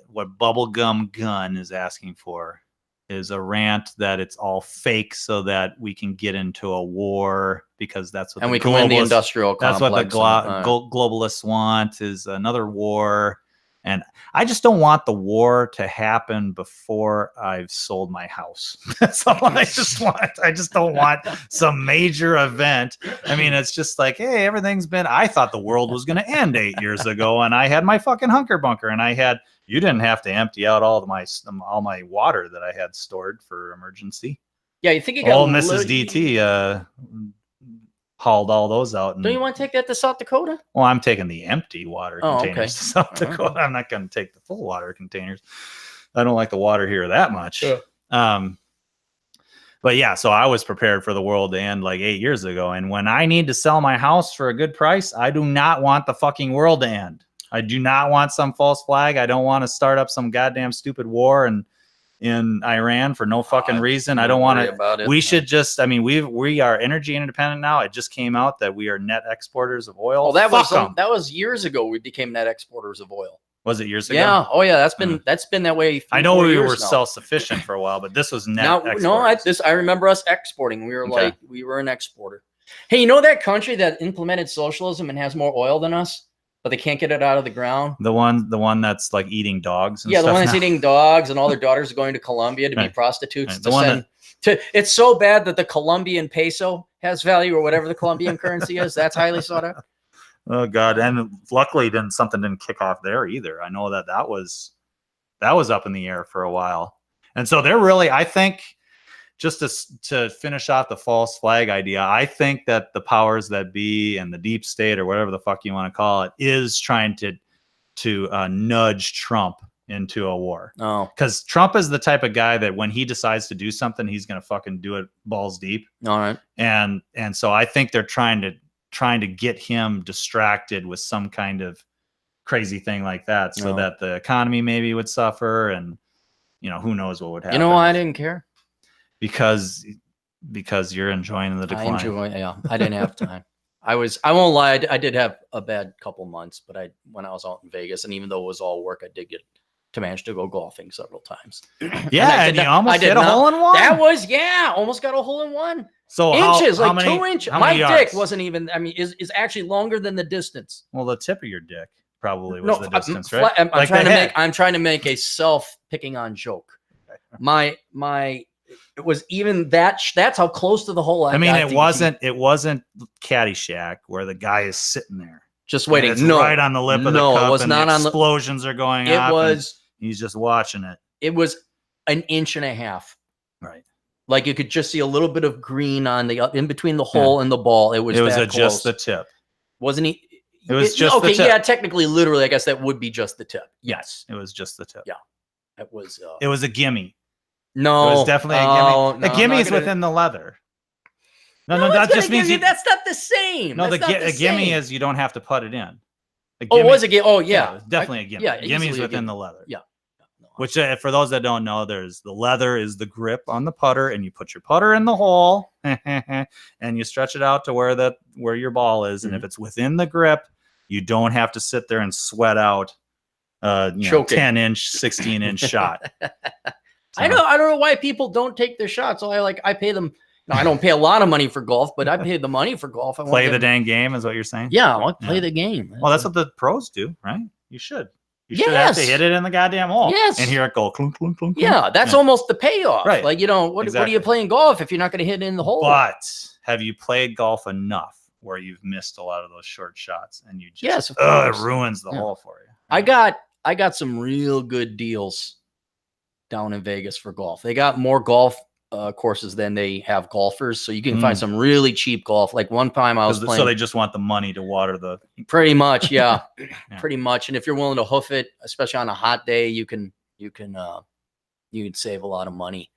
S2: what Bubblegum Gun is asking for is a rant that it's all fake so that we can get into a war because that's what
S1: we can win the industrial complex.
S2: That's what the globalists want is another war. And I just don't want the war to happen before I've sold my house. That's all I just want. I just don't want some major event. I mean, it's just like, hey, I thought the world was going to end 8 years ago and I had my fucking Hunker Bunker and you didn't have to empty out all my water that I had stored for emergency.
S1: Yeah, you think you got
S2: Mrs. DT hauled all those out.
S1: Don't you want to take that to South Dakota?
S2: Well, I'm taking the empty water containers to South Dakota. I'm not going to take the full water containers. I don't like the water here that much. Yeah. But yeah, so I was prepared for the world to end like 8 years ago. And when I need to sell my house for a good price, I do not want the fucking world to end. I do not want some false flag. I don't want to start up some goddamn stupid war in Iran for no fucking reason. I don't want to. We should just. I mean, we are energy independent now. It just came out that we are net exporters of oil.
S1: Well, that was years ago. We became net exporters of oil.
S2: Was it years ago?
S1: Yeah. Oh yeah. That's been that way.
S2: I know we were self-sufficient for a while, but this was net.
S1: I remember us exporting. We were we were an exporter. Hey, you know that country that implemented socialism and has more oil than us, but they can't get it out of the ground?
S2: The one that's like eating dogs. And
S1: the one that's eating dogs, and all their daughters are going to Colombia to be prostitutes. It's so bad that the Colombian peso has value, or whatever the Colombian currency is. That's highly sought after.
S2: Oh God! And luckily, something didn't kick off there either. I know that was up in the air for a while, and so they're really, I think, just to finish off the false flag idea, I think that the powers that be and the deep state, or whatever the fuck you want to call it, is trying to nudge Trump into a war.
S1: Oh,
S2: because Trump is the type of guy that when he decides to do something, he's gonna fucking do it balls deep.
S1: All right,
S2: and so I think they're trying to get him distracted with some kind of crazy thing like that, so that the economy maybe would suffer, and who knows what would happen.
S1: You know why I didn't care?
S2: Because you're enjoying the decline.
S1: I didn't have time. I won't lie, I did have a bad couple months, but when I was out in Vegas, and even though it was all work, I did get to manage to go golfing several times.
S2: Yeah, and you almost hit a hole in one.
S1: That was, almost got a hole in one.
S2: So
S1: inches,
S2: how
S1: like
S2: many,
S1: 2 inches.
S2: how
S1: My
S2: many
S1: dick
S2: yards?
S1: wasn't even, is actually longer than the distance.
S2: Well, the tip of your dick probably was the distance, right?
S1: I'm trying to make a self-picking on joke. It was even that's how close to the hole I mean,
S2: it wasn't Caddyshack where the guy is sitting there
S1: just waiting.
S2: Right on the lip of the cup.
S1: It was
S2: and
S1: not
S2: the
S1: on the
S2: explosions are going off.
S1: It was.
S2: He's just watching it.
S1: It was 1.5 inches.
S2: Right.
S1: Like you could just see a little bit of green on in between the hole and the ball. It was
S2: just the tip.
S1: Wasn't he?
S2: It was just the tip.
S1: Yeah, technically, literally, I guess that would be just the tip. Yes.
S2: It was just the tip.
S1: Yeah. It was
S2: a gimme.
S1: No.
S2: It was definitely a gimme. A gimme is within the leather. No, that just means
S1: that's not the same.
S2: No, a gimme is you don't have to put it in.
S1: It was a gimme. Oh, yeah.
S2: Definitely a gimme.
S1: Yeah,
S2: gimme is within the leather.
S1: Yeah.
S2: Which, for those that don't know, there's the leather is the grip on the putter, and you put your putter in the hole, and you stretch it out to where your ball is, and if it's within the grip, you don't have to sit there and sweat out 10-inch, 16-inch shot. So.
S1: I don't know why people don't take their shots. So I pay them. No, I don't pay a lot of money for golf, but I pay the money for golf.
S2: Play the dang game is what you're saying?
S1: Yeah, I want to play the game.
S2: Well, that's what the pros do, right? You should. You should have to hit it in the goddamn hole.
S1: Yes.
S2: And hear it go clunk, clunk, clunk.
S1: Yeah, that's almost the payoff.
S2: Right.
S1: Like, what are you playing golf if you're not going to hit it in the hole?
S2: But have you played golf enough where you've missed a lot of those short shots and you just it ruins the hole for you?
S1: I got some real good deals down in Vegas for golf. They got more golf courses than they have golfers, so you can find some really cheap golf. Like one time I was playing.
S2: So they just want the money to water the.
S1: Pretty much, yeah. Pretty much. And if you're willing to hoof it, especially on a hot day, you can save a lot of money.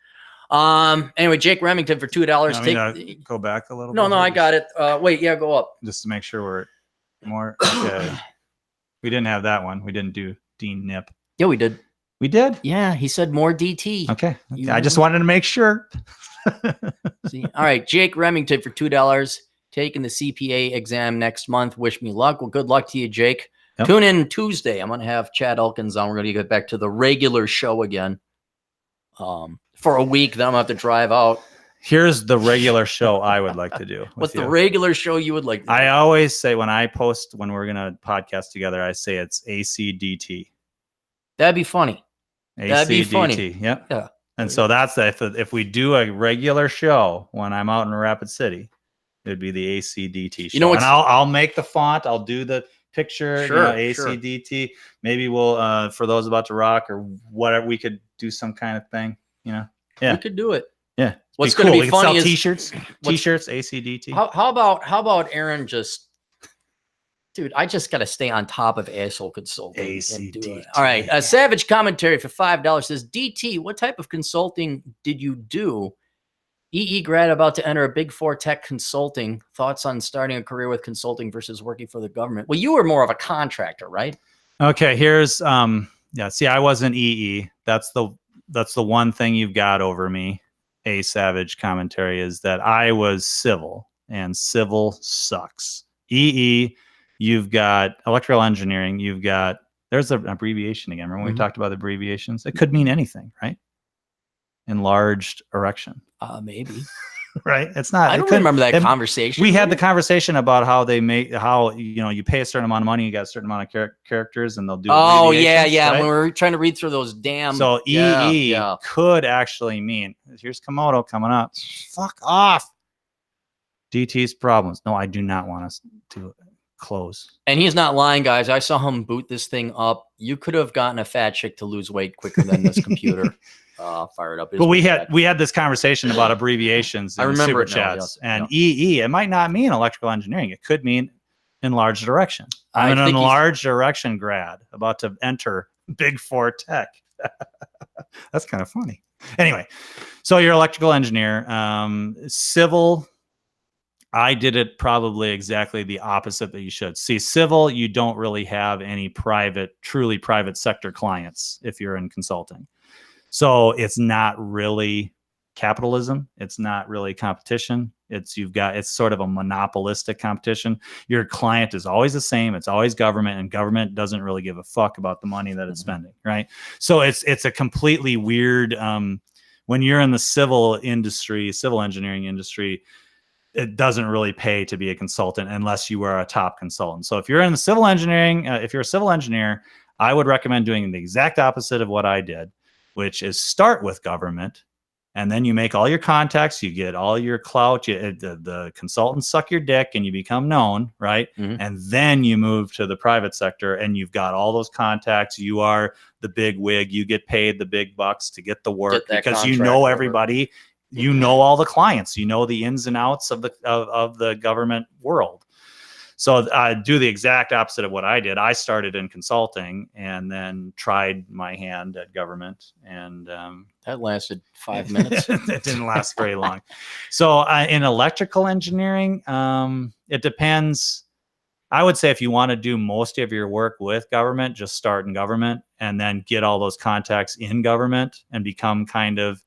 S1: Anyway, Jake Remington for $2.
S2: Go back a little.
S1: No, I got it. Wait, go up
S2: just to make sure we're more. Okay. We didn't have that one. We didn't do Dean Nip.
S1: Yeah, we did.
S2: We did?
S1: Yeah, he said more DT.
S2: Okay. I just wanted to make sure.
S1: See? All right, Jake Remington for $2. Taking the CPA exam next month. Wish me luck. Well, good luck to you, Jake. Yep. Tune in Tuesday. I'm going to have Chad Elkins on. We're going to get back to the regular show again for a week. Then I'm going to have to drive out.
S2: Here's the regular show I would like to do.
S1: What's the regular show you would like to do?
S2: I always say when we're going to podcast together, I say it's ACDT.
S1: That'd be funny.
S2: That'd be funny. Yep. Yeah. And so that's if we do a regular show when I'm out in Rapid City, it'd be the ACDT show. And I'll make the font. I'll do the picture.
S1: Sure.
S2: ACDT. Sure. Maybe we'll for those about to rock or whatever, we could do some kind of thing. Yeah.
S1: We could do it.
S2: Yeah.
S1: What's going to be funny is
S2: t-shirts, ACDT.
S1: How about Aaron just. Dude, I just got to stay on top of asshole consulting.
S2: ACDT.
S1: All right. Savage Commentary for $5 says, DT, what type of consulting did you do? EE grad about to enter a Big Four tech consulting. Thoughts on starting a career with consulting versus working for the government? Well, you were more of a contractor, right?
S2: Okay. Here's, see, I wasn't EE. That's the one thing you've got over me, a Savage Commentary, is that I was civil, and civil sucks. EE, you've got electrical engineering, you've got There's an abbreviation again. Remember when we talked about abbreviations? It could mean anything, right? Enlarged erection.
S1: Maybe.
S2: Right? It's not.
S1: I don't remember that conversation.
S2: We had the conversation about how you pay a certain amount of money, you got a certain amount of characters, and they'll do.
S1: Oh yeah.
S2: Right?
S1: When we were trying to read through those damn.
S2: So EE could actually mean. Here's Komodo coming up. Fuck off. DT's problems. No, I do not want us to close.
S1: And he's not lying, guys. I saw him boot this thing up. You could have gotten a fat chick to lose weight quicker than this computer. Fired up.
S2: But we had this conversation about abbreviations in super chats. And EE, it might not mean electrical engineering. It could mean enlarged erection. I'm an enlarged erection grad about to enter Big Four tech. That's kind of funny. Anyway, so you're an electrical engineer. Civil, I did it probably exactly the opposite that you should. See, civil, you don't really have any truly private sector clients if you're in consulting. So it's not really capitalism. It's not really competition. It's sort of a monopolistic competition. Your client is always the same. It's always government, and government doesn't really give a fuck about the money that it's spending, right? So it's a completely weird. When you're in the civil engineering industry, it doesn't really pay to be a consultant unless you are a top consultant. So if you're in the civil engineering, if you're a civil engineer, I would recommend doing the exact opposite of what I did, which is start with government, and then you make all your contacts, you get all your clout, the consultants suck your dick and you become known, right? And then you move to the private sector and you've got all those contacts. You are the big wig. You get paid the big bucks to get the work because you know everybody. You know all the clients. You know the ins and outs of the government world. So I do the exact opposite of what I did. I started in consulting and then tried my hand at government, and
S1: that lasted 5 minutes.
S2: It didn't last very long. So in electrical engineering, it depends. I would say if you want to do most of your work with government, just start in government and then get all those contacts in government and become kind of,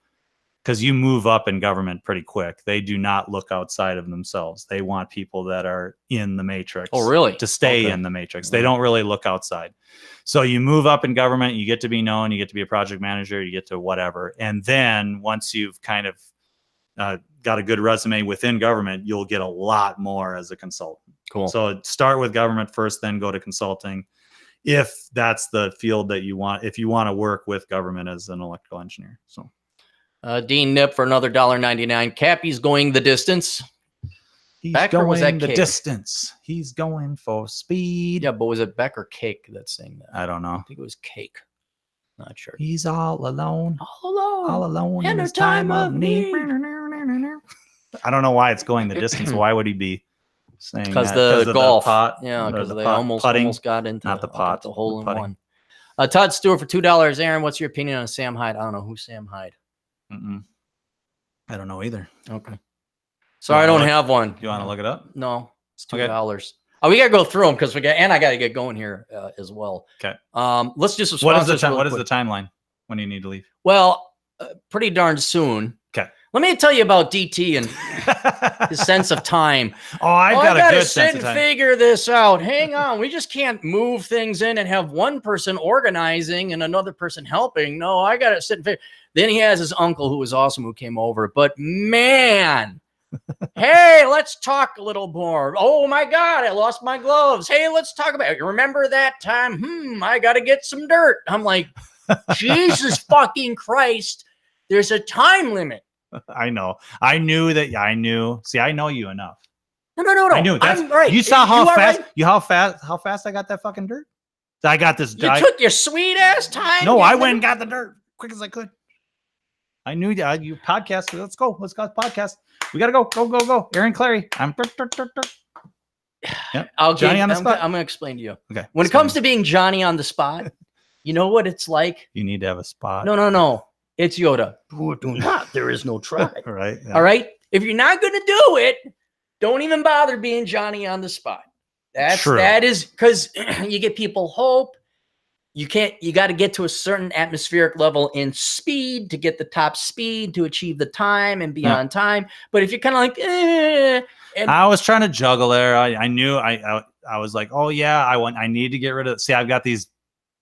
S2: because you move up in government pretty quick. They do not look outside of themselves. They want people that are in the matrix.
S1: Oh, really?
S2: To stay in the matrix. They don't really look outside. So you move up in government, you get to be known, you get to be a project manager, you get to whatever. And then once you've kind of got a good resume within government, you'll get a lot more as a consultant.
S1: Cool.
S2: So start with government first, then go to consulting. If that's the field that you want, if you want to work with government as an electrical engineer. So.
S1: Dean Nip for another $1.99. Cappy's going the distance.
S2: He's going the distance. He's going for speed.
S1: Yeah, but was it Beck or Cake that's saying that?
S2: I don't know.
S1: I think it was Cake. Not sure.
S2: He's all alone.
S1: All alone
S2: in his time of need. I don't know why it's going the distance. Why would he be saying that?
S1: Because the golf.
S2: Pot,
S1: yeah, because they almost got into
S2: not the pot.
S1: The hole in one. Todd Stewart for $2. Aaron, what's your opinion on Sam Hyde? I don't know who's Sam Hyde.
S2: I don't know either.
S1: Okay. Sorry, I don't have one.
S2: You want to look it up?
S1: No, it's $2. Okay. Oh, we gotta go through them because I gotta get going here as well.
S2: Okay.
S1: Let's do some.
S2: What is the timeline when you need to leave?
S1: Well, pretty darn soon.
S2: Okay.
S1: Let me tell you about DT and his sense of time.
S2: I gotta
S1: sit and figure this out. Hang on, we just can't move things in and have one person organizing and another person helping. No, I gotta sit and figure. Then he has his uncle who was awesome who came over. But man, hey, let's talk a little more. Oh my God, I lost my gloves. Hey, let's talk about it. You remember that time? I got to get some dirt. I'm like, Jesus fucking Christ. There's a time limit.
S2: I know. I knew that. I knew. See, I know you enough.
S1: No.
S2: I knew. That's right. You saw how fast I got that fucking dirt. I got this.
S1: You took your sweet ass time.
S2: No, I went and got the dirt quick as I could. I knew you podcast. Let's go podcast. We gotta go. Aaron Clarey. Yep. Johnny on the spot.
S1: I'm gonna explain to you.
S2: Okay.
S1: When it comes to being Johnny on the spot, you know what it's like.
S2: You need to have a spot.
S1: No. It's Yoda. Do not. There is no try.
S2: All right. Yeah.
S1: All right. If you're not gonna do it, don't even bother being Johnny on the spot. That is because you get people hope. You got to get to a certain atmospheric level in speed to get the top speed to achieve the time and be on time. But if you're kind of like, and
S2: I was trying to juggle there. I knew I was like, oh yeah, I need to get rid of. See, I've got these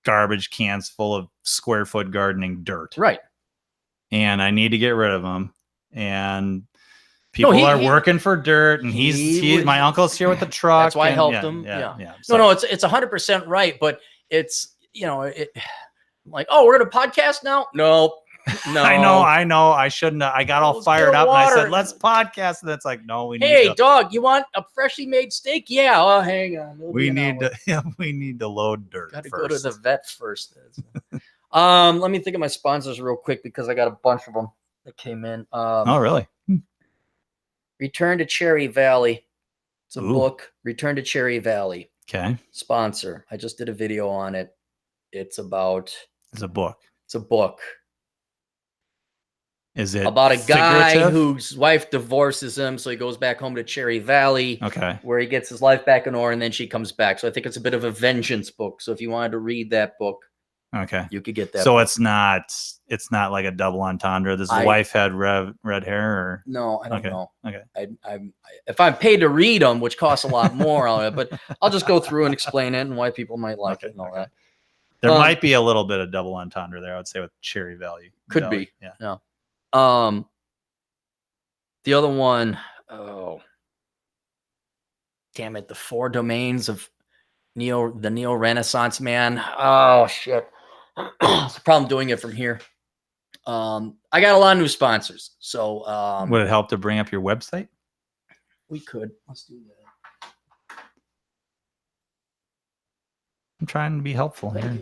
S2: garbage cans full of square foot gardening dirt.
S1: Right.
S2: And I need to get rid of them. And people are working for dirt, and my uncle's here with the truck.
S1: That's why I helped him. Yeah. No, it's 100% right, but it's, like, oh, we're gonna podcast now. No.
S2: I know. I shouldn't. I got all fired up and I said, "Let's podcast." And it's like, no, we need.
S1: Hey, dog, you want a freshly made steak? Yeah. Oh, hang on.
S2: We need to load dirt.
S1: Got to go to the vet first. Let me think of my sponsors real quick because I got a bunch of them that came in.
S2: Oh, really?
S1: Return to Cherry Valley. It's a book. Return to Cherry Valley.
S2: Okay.
S1: Sponsor. I just did a video on it. It's a book.
S2: It's a book. Is it
S1: about a guy whose wife divorces him, so he goes back home to Cherry Valley, where he gets his life back in order, and then she comes back. So I think it's a bit of a vengeance book. So if you wanted to read that book, you could get that.
S2: So
S1: book.
S2: it's not like a double entendre. This wife had red hair, or
S1: no? I don't know.
S2: Okay,
S1: if I'm paid to read them, which costs a lot more, but I'll just go through and explain it and why people might like it and all that.
S2: There might be a little bit of double entendre there, I would say, with Cherry Valley.
S1: Could be. Yeah. The other one, damn it, the 4 domains of the neo-Renaissance man. Oh shit. It's a problem doing it from here. I got a lot of new sponsors. So
S2: would it help to bring up your website?
S1: We could. Let's do that.
S2: I'm trying to be helpful here.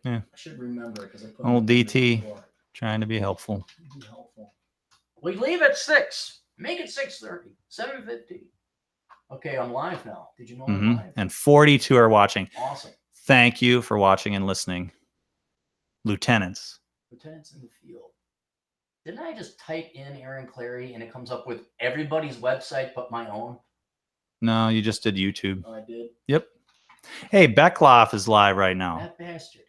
S2: Yeah.
S1: I should remember because I put
S2: old DT. Trying to be helpful.
S1: We leave at 6. Make it 6:30. 7:50. Okay, I'm live now. Did you know I'm live?
S2: And 42 are watching.
S1: Awesome.
S2: Thank you for watching and listening. Lieutenants
S1: in the field. Didn't I just type in Aaron Clarey and it comes up with everybody's website but my own?
S2: No, you just did YouTube.
S1: Oh, I did?
S2: Yep. Hey, Beckloff is live right now.
S1: That bastard.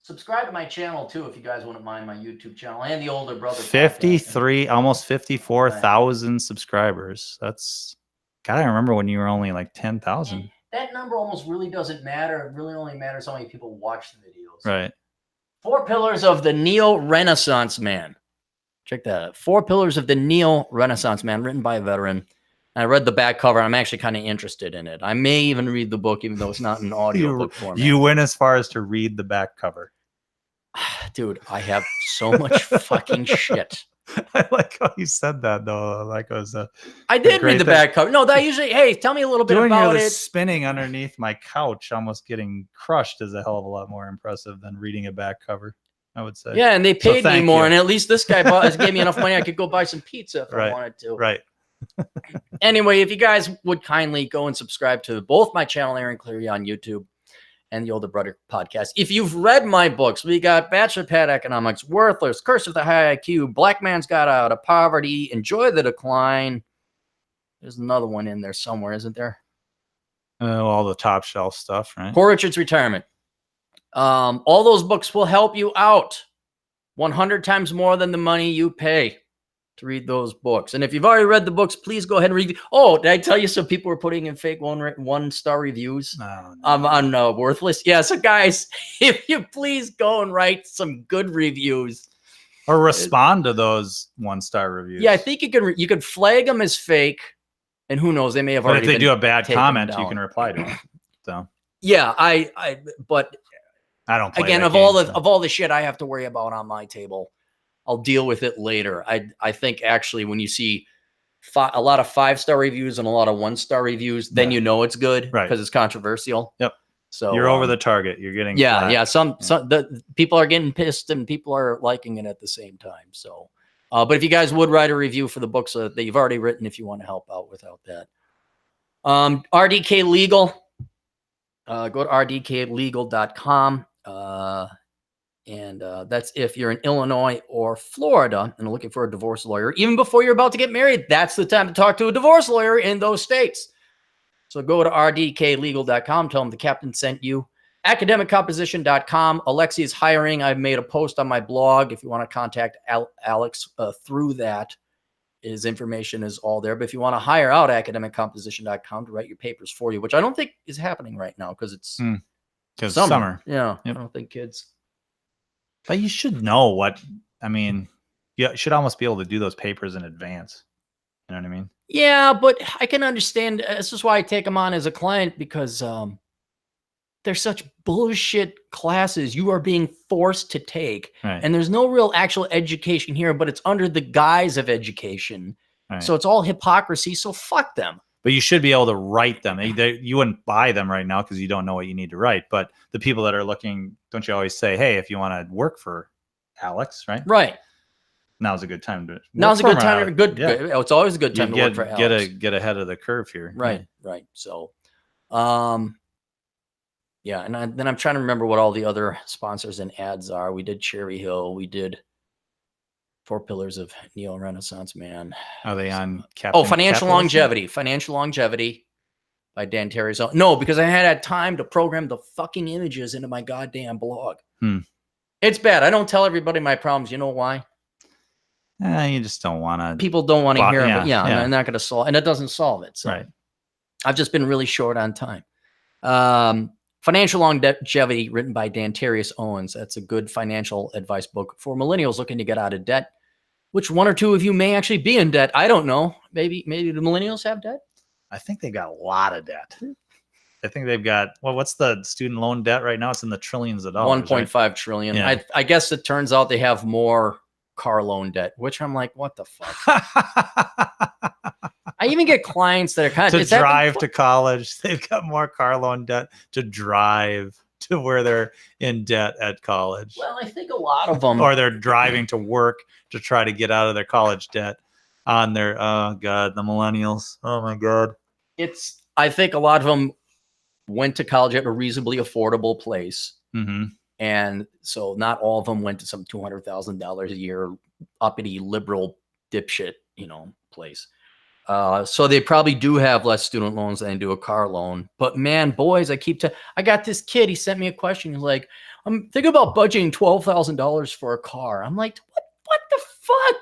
S1: Subscribe to my channel too if you guys wouldn't mind, my YouTube channel and the Older Brother.
S2: 53, almost 54,000 subscribers. That's, God, I remember when you were only like 10,000.
S1: That number almost really doesn't matter. It really only matters how many people watch the videos.
S2: Right.
S1: 4 Pillars of the Neo-Renaissance Man. Check that out. 4 Pillars of the Neo-Renaissance Man, written by a veteran. I read the back cover. I'm actually kind of interested in it. I may even read the book, even though it's not an audio book format.
S2: You went as far as to read the back cover.
S1: Dude, I have so much fucking shit.
S2: I like how you said that, though. Like it was
S1: I did read the back cover. No, that usually, hey, tell me a little bit about it.
S2: Spinning underneath my couch, almost getting crushed, is a hell of a lot more impressive than reading a back cover, I would say.
S1: Yeah, and they paid me more, and at least this guy gave me enough money I could go buy some pizza if I wanted to.
S2: Right.
S1: Anyway, if you guys would kindly go and subscribe to both my channel, Aaron Clarey on YouTube, and the Older Brother podcast. If you've read my books, we got Bachelor Pad Economics, Worthless, Curse of the High IQ, Black Man's Got Out of Poverty, Enjoy the Decline. There's another one in there somewhere, isn't there?
S2: All the top shelf stuff, right?
S1: Poor Richard's Retirement. All those books will help you out 100 times more than the money you pay to read those books. And if you've already read the books, please go ahead and read. Oh, did I tell you some people were putting in fake one-star reviews on Worthless? Yeah, so guys, if you please go and write some good reviews.
S2: Or respond to those 1-star reviews.
S1: Yeah, I think you can flag them as fake, and who knows, they may have already.
S2: But if they do a bad comment, you can reply to them. So
S1: yeah, but
S2: I don't play
S1: again of all the shit I have to worry about on my table. I'll deal with it later. I think actually when you see a lot of 5-star reviews and a lot of 1-star reviews, then you know it's good because it's controversial.
S2: Yep.
S1: So
S2: you're over the target. You're getting
S1: Some the people are getting pissed and people are liking it at the same time. So, but if you guys would write a review for the books that you've already written, if you want to help out without that, RDK Legal. Go to rdklegal.com. And that's if you're in Illinois or Florida and looking for a divorce lawyer. Even before you're about to get married, that's the time to talk to a divorce lawyer in those states. So go to rdklegal.com. Tell them the captain sent you. Academiccomposition.com. Alexi is hiring. I've made a post on my blog if you want to contact Alex through that. His information is all there. But if you want to hire out academiccomposition.com to write your papers for you, which I don't think is happening right now because it's summer. Yeah, yep. I don't think kids.
S2: But you should know what, I mean, you should almost be able to do those papers in advance. You know what I mean?
S1: Yeah, but I can understand. This is why I take them on as a client, because they're such bullshit classes you are being forced to take.
S2: Right.
S1: And there's no real actual education here, but it's under the guise of education.
S2: Right.
S1: So it's all hypocrisy. So fuck them.
S2: But you should be able to write them. You wouldn't buy them right now because you don't know what you need to write. But the people that are looking, don't you always say, hey, if you want to work for Alex, right?
S1: Right.
S2: Now's a good time to.
S1: Now's a good time. Good. It's always a good time to work for Alex.
S2: Get ahead of the curve here.
S1: Right. Right. So, yeah. And then I'm trying to remember what all the other sponsors and ads are. We did Cherry Hill. We did 4 Pillars of Neo-Renaissance Man.
S2: Are they on
S1: Financial Longevity. Financial Longevity by Dan Terry's. No, because I had time to program the fucking images into my goddamn blog. It's bad. I don't tell everybody my problems. You know why?
S2: You just don't want to.
S1: People don't want to hear them. Yeah, I'm not going to solve, and it doesn't solve it. So
S2: right.
S1: I've just been really short on time. Financial Longevity, written by Dan Terrius Owens. That's a good financial advice book for millennials looking to get out of debt, which 1 or 2 of you may actually be in debt. I don't know. Maybe the millennials have debt.
S2: I think they've got a lot of debt. I think they've got, what's the student loan debt right now? It's in the trillions of dollars.
S1: 1.5 trillion. Yeah. I guess it turns out they have more car loan debt, which I'm like, what the fuck? I even get clients that are kind of
S2: drive to college. They've got more car loan debt to drive to where they're in debt at college.
S1: Well, I think a lot of them,
S2: or they're driving to work to try to get out of their college debt on their, oh God, the millennials. Oh my God.
S1: I think a lot of them went to college at a reasonably affordable place.
S2: Mm-hmm.
S1: And so not all of them went to some $200,000 a year uppity liberal dipshit, place. So they probably do have less student loans than they do a car loan. But man, boys, I got this kid. He sent me a question. He's like, I'm thinking about budgeting $12,000 for a car. I'm like, what the fuck?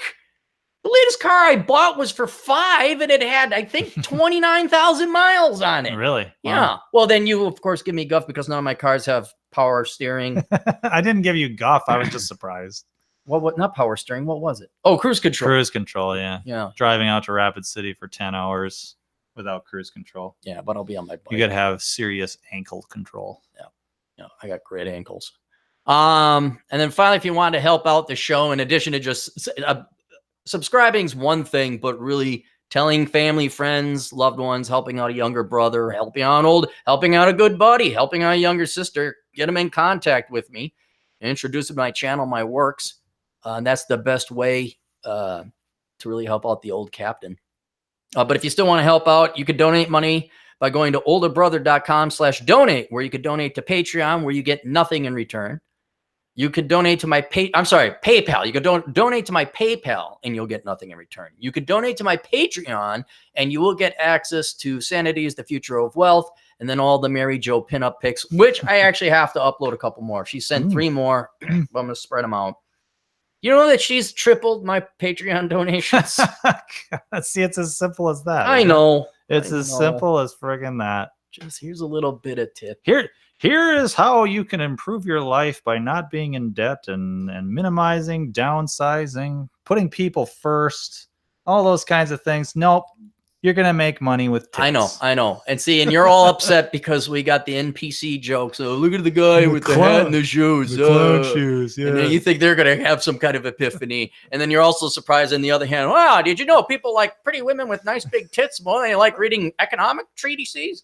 S1: The latest car I bought was for $5,000 and it had, I think, 29,000 miles on it.
S2: Really?
S1: Yeah. Wow. Well, then you, of course, give me guff because none of my cars have power steering.
S2: I didn't give you guff. I was just surprised.
S1: What? Not power steering. What was it? Oh, cruise control.
S2: Cruise control. Yeah.
S1: Yeah.
S2: Driving out to Rapid City for 10 hours without cruise control.
S1: Yeah, but I'll be on my bike.
S2: You got to have serious ankle control.
S1: Yeah. I got great ankles. And then finally, if you want to help out the show, in addition to just subscribing is one thing, but really telling family, friends, loved ones, helping out a younger brother, helping out a good buddy, helping out a younger sister, get them in contact with me, introduce them to my channel, my works. And that's the best way to really help out the old captain. But if you still want to help out, you could donate money by going to olderbrother.com/donate, where you could donate to Patreon, where you get nothing in return. You could donate to my PayPal. You could donate to my PayPal and you'll get nothing in return. You could donate to my Patreon and you will get access to Sanity is the Future of Wealth and then all the Mary Jo pinup pics, which I actually have to upload a couple more. She sent 3 more, but I'm going to spread them out. You know that she's tripled my Patreon donations?
S2: See, it's as simple as that.
S1: I know.
S2: It's as simple as friggin' that.
S1: Just here's a little bit of tip.
S2: Here is how you can improve your life by not being in debt and minimizing, downsizing, putting people first, all those kinds of things. Nope. You're going to make money with tips.
S1: I know. And see, and you're all upset because we got the NPC joke. So look at the guy with the hat and the shoes.
S2: The clown shoes, yeah.
S1: And then you think they're going to have some kind of epiphany. And then you're also surprised on the other hand, wow, did you know people like pretty women with nice big tits more than they like reading economic treatises?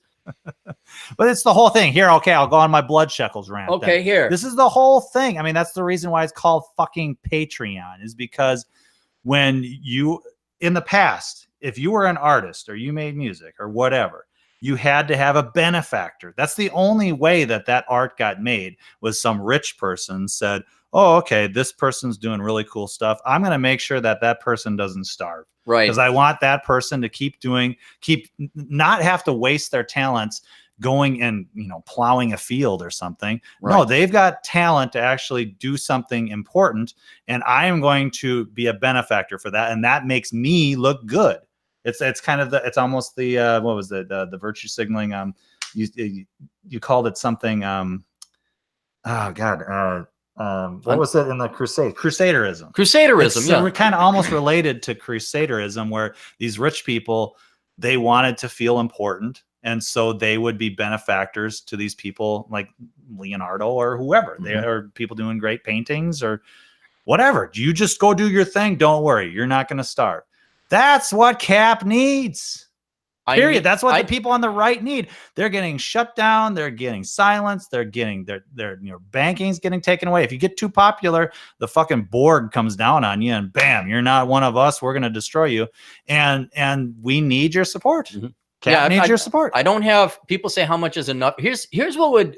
S2: But it's the whole thing. Here, okay, I'll go on my blood shekels rant.
S1: Okay, then. Here.
S2: This is the whole thing. I mean, that's the reason why it's called fucking Patreon, is because when you, in the past, if you were an artist or you made music or whatever, you had to have a benefactor. That's the only way that art got made, was some rich person said, oh, okay, this person's doing really cool stuff. I'm going to make sure that person doesn't starve.
S1: Right.
S2: Because I want that person to keep not have to waste their talents going and, plowing a field or something. Right. No, they've got talent to actually do something important. And I am going to be a benefactor for that. And that makes me look good. It's kind of it's almost the, what was it? The virtue signaling. You called it something. Oh God. What was it in the Crusaderism?
S1: Yeah.
S2: We're kind of almost related to Crusaderism, where these rich people, they wanted to feel important. And so they would be benefactors to these people like Leonardo or whoever. They are people doing great paintings or whatever. You just go do your thing. Don't worry. You're not going to starve. That's what Cap needs. Period. That's what the people on the right need. They're getting shut down. They're getting silenced. They're getting their banking's getting taken away. If you get too popular, the fucking board comes down on you and bam, you're not one of us. We're going to destroy you. And we need your support. Cap needs your support.
S1: I don't have, people say how much is enough. Here's what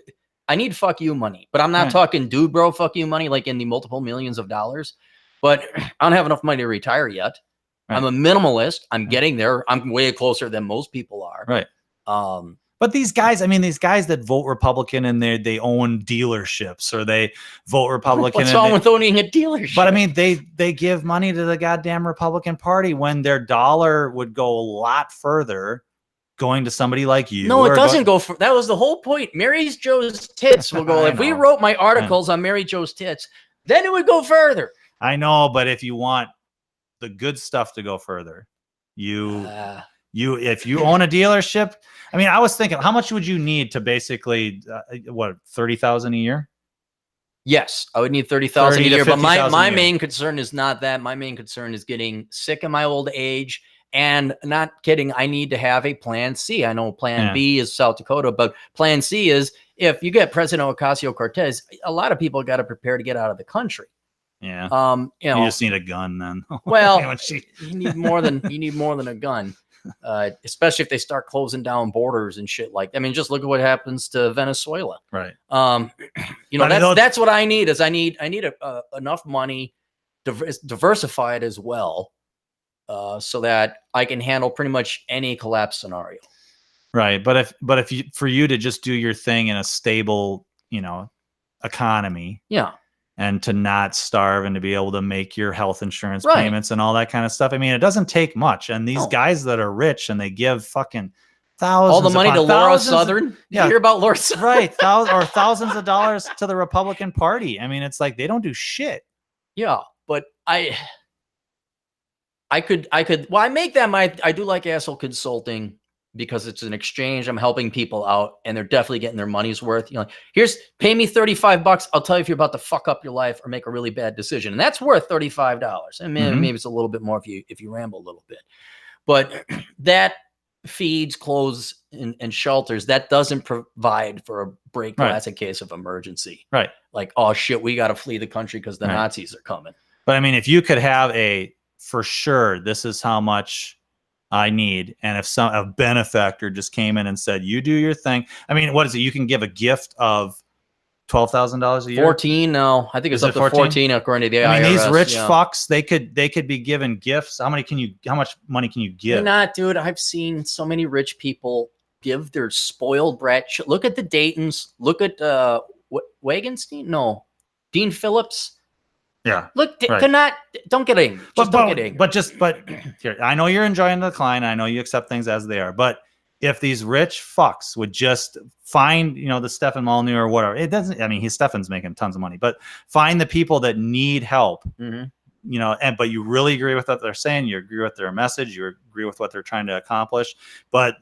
S1: I need fuck you money, but I'm not talking dude bro fuck you money like in the multiple millions of dollars, but I don't have enough money to retire yet. Right. I'm a minimalist. I'm getting there. I'm way closer than most people are.
S2: Right. But these guys that vote Republican and they own dealerships, or they vote Republican.
S1: What's wrong with owning a dealership?
S2: But I mean, they give money to the goddamn Republican Party when their dollar would go a lot further going to somebody like you.
S1: No, it doesn't go for, that was the whole point. Mary Jo's tits will go. If we wrote my articles on Mary Jo's tits, then it would go further.
S2: I know, but if you want the good stuff to go further, if you own a dealership, I mean, I was thinking, how much would you need to basically 30,000 a year?
S1: Yes, I would need 30,000 a year. But my main concern is not that. My main concern is getting sick in my old age. And not kidding, I need to have a plan C. I know plan B is South Dakota, but plan C is if you get President Ocasio-Cortez, a lot of people got to prepare to get out of the country.
S2: Yeah. You just need a gun then.
S1: Well, you need more than a gun. Especially if they start closing down borders and shit like that. I mean, just look at what happens to Venezuela.
S2: Right.
S1: That's what I need is I need enough money to diversify it as well. So that I can handle pretty much any collapse scenario.
S2: Right. But for you to just do your thing in a stable, economy.
S1: Yeah.
S2: And to not starve and to be able to make your health insurance payments and all that kind of stuff. I mean, it doesn't take much. And these guys that are rich and they give fucking thousands,
S1: all the money to Laura Southern.
S2: Yeah.
S1: You hear about Laura Southern?
S2: Right. Thousands of dollars to the Republican Party. I mean, it's like, they don't do shit.
S1: Yeah. But I make them. I do like asshole consulting because it's an exchange. I'm helping people out and they're definitely getting their money's worth. Here's pay me $35. I'll tell you if you're about to fuck up your life or make a really bad decision. And that's worth $35. And maybe it's a little bit more if you ramble a little bit, but that feeds, clothes and shelters. That doesn't provide for a break glass in case of emergency.
S2: Right.
S1: Like, oh shit, we got to flee the country because the Nazis are coming.
S2: But I mean, if you could have for sure, this is how much I need. And if a benefactor just came in and said, you do your thing. I mean, what is it? You can give a gift of $12,000 a year.
S1: 14. No, I think it's up to 14 according to the IRS.
S2: I mean, these rich fucks, they could be given gifts. How much money can you give?
S1: You're not, dude. I've seen so many rich people give their spoiled brat. Look at the Daytons. Look at Wagenstein. No, Dean Phillips.
S2: Yeah.
S1: Look, don't get angry. Don't get angry.
S2: But here, I know you're enjoying the decline. I know you accept things as they are. But if these rich fucks would just find, the Stefan Molyneux or whatever, it doesn't, I mean, Stefan's making tons of money, but find the people that need help, but you really agree with what they're saying. You agree with their message. You agree with what they're trying to accomplish. But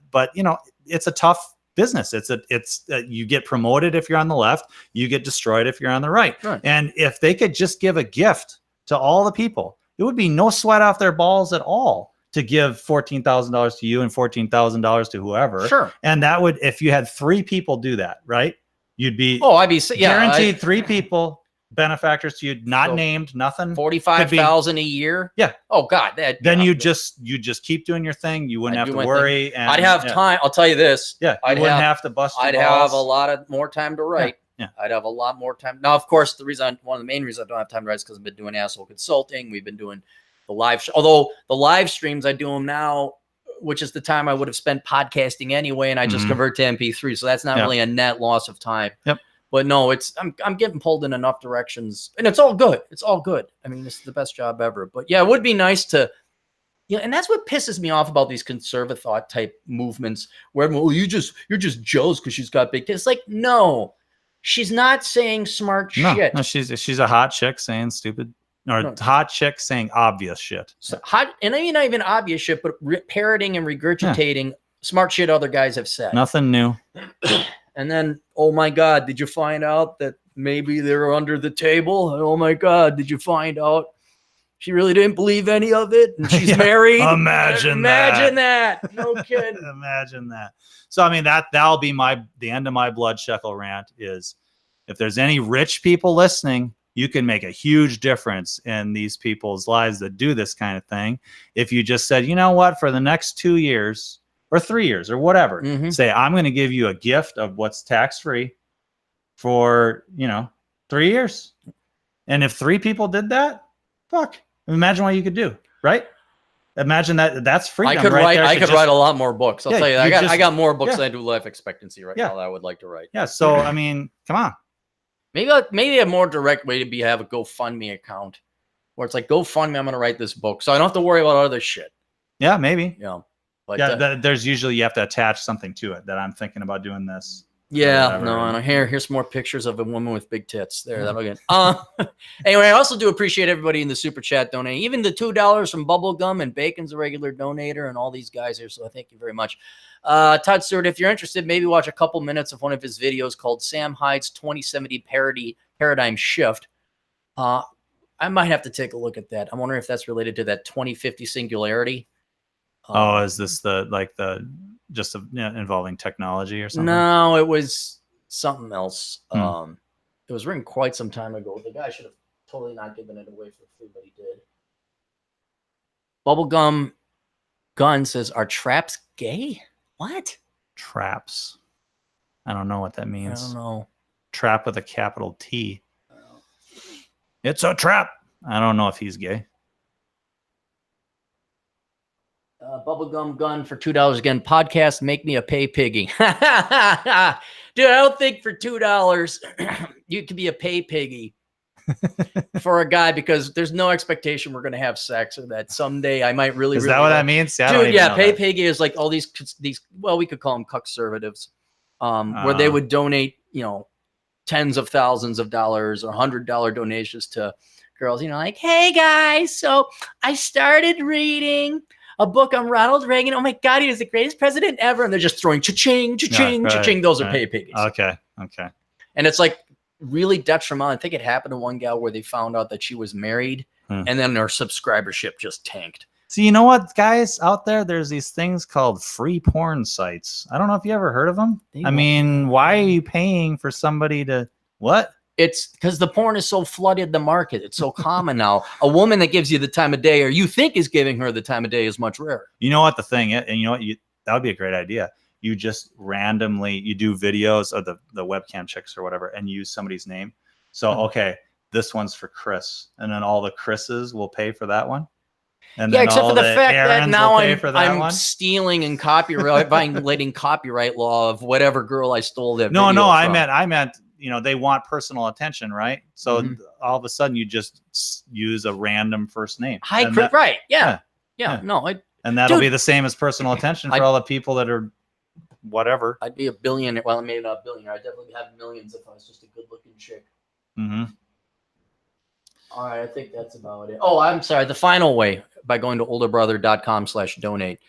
S2: it's a tough business. It's you get promoted if you're on the left, you get destroyed if you're on the right. And if they could just give a gift to all the people, it would be no sweat off their balls at all to give $14,000 to you and $14,000 to whoever.
S1: Sure.
S2: And that would, if you had 3 people do that, right? You'd be
S1: guaranteed
S2: 3 people, benefactors to you, not named, nothing.
S1: 45,000 a year.
S2: Yeah.
S1: Oh God.
S2: Then you just keep doing your thing. You wouldn't have to worry. And
S1: I'd have time. I'll tell you this.
S2: Yeah. I wouldn't have to bust.
S1: I'd have a lot more time to write.
S2: Yeah.
S1: I'd have a lot more time. Now, of course, one of the main reasons I don't have time to write is because I've been doing asshole consulting. We've been doing the live, although the live streams, I do them now which is the time I would have spent podcasting anyway, and I just convert to MP3. So that's not really a net loss of time.
S2: Yep.
S1: But no, I'm getting pulled in enough directions, and it's all good. It's all good. I mean, this is the best job ever. But yeah, it would be nice to, and that's what pisses me off about these conservative thought type movements where, well, you're just jealous because she's got big tits. It's like, no, she's not saying smart shit.
S2: No, she's a hot chick saying stupid, or hot chick saying obvious shit.
S1: So hot, and I mean not even obvious shit, but parroting and regurgitating smart shit other guys have said.
S2: Nothing new.
S1: And then, oh my God, did you find out that maybe they're under the table? Oh my God, did you find out she really didn't believe any of it and she's married?
S2: Imagine
S1: that. No kidding.
S2: Imagine that. So, I mean, that'll be the end of my blood shekel rant is if there's any rich people listening, you can make a huge difference in these people's lives that do this kind of thing. If you just said, you know what, for the next 2 years, or 3 years or whatever, say, I'm going to give you a gift of what's tax-free for, 3 years. And if 3 people did that, fuck, imagine what you could do, right? Imagine that's freedom.
S1: I could write a lot more books. I'll tell you that. I got more books than I do life expectancy now that I would like to write.
S2: Yeah. So, I mean, come on.
S1: Maybe a more direct way to have a GoFundMe account where it's like, GoFundMe, I'm going to write this book. So I don't have to worry about other shit.
S2: Yeah, maybe.
S1: But
S2: there's usually you have to attach something to it that I'm thinking about doing this.
S1: Yeah, no, and here's more pictures of a woman with big tits. There, that'll get. Anyway, I also do appreciate everybody in the super chat donating, even the $2 from Bubblegum and Bacon's a regular donator, and all these guys here. So thank you very much, Todd Stewart. If you're interested, maybe watch a couple minutes of one of his videos called Sam Hyde's 2070 Parody Paradigm Shift. I might have to take a look at that. I'm wondering if that's related to that 2050 singularity.
S2: Is this involving technology or something?
S1: No, it was something else. It was written quite some time ago. The guy should have totally not given it away for free, but he did. Bubblegum Gun says, "Are traps gay?" What?
S2: Traps. I don't know what that means.
S1: I don't know.
S2: Trap with a capital T. It's a trap. I don't know if he's gay.
S1: Bubblegum Gun for $2 again. Podcast, make me a pay piggy. Dude, I don't think for $2 you can be a pay piggy for a guy, because there's no expectation we're going to have sex, or that someday I might really.
S2: Is that what that means?
S1: Dude, yeah, pay piggy is like all these. Well, we could call them conservatives, where they would donate, tens of thousands of dollars or $100 donations to girls. Like, hey guys, so I started reading a book on Ronald Reagan. Oh my God, he was the greatest president ever. And they're just throwing cha-ching, cha-ching, cha-ching. Those are pay piggies.
S2: Okay.
S1: And it's like really detrimental. I think it happened to one gal where they found out that she was married, and then her subscribership just tanked.
S2: So you know what, guys out there, there's these things called free porn sites. I don't know if you ever heard of them. I mean, why are you paying for somebody to what?
S1: It's because the porn is so flooded the market. It's so common now. A woman that gives you the time of day, or you think is giving her the time of day, is much rarer.
S2: You know what the thing is, and you know what, that would be a great idea. You just randomly, you do videos of the webcam chicks or whatever, and use somebody's name. So, okay, this one's for Chris. And then all the Chris's will pay for that one. And
S1: yeah, except for the fact that now I'm stealing and violating copyright law of whatever girl I stole that video
S2: No,
S1: from.
S2: I meant, they want personal attention, right? So all of a sudden you just use a random first name.
S1: Right. Yeah. No.
S2: And that'll be the same as personal attention for all the people that are whatever.
S1: I'd be a billionaire. Well, maybe not a billionaire. I'd definitely have millions if I was just a good looking chick. All right. I think that's about it. Oh, I'm sorry. The final way, by going to olderbrother.com/donate.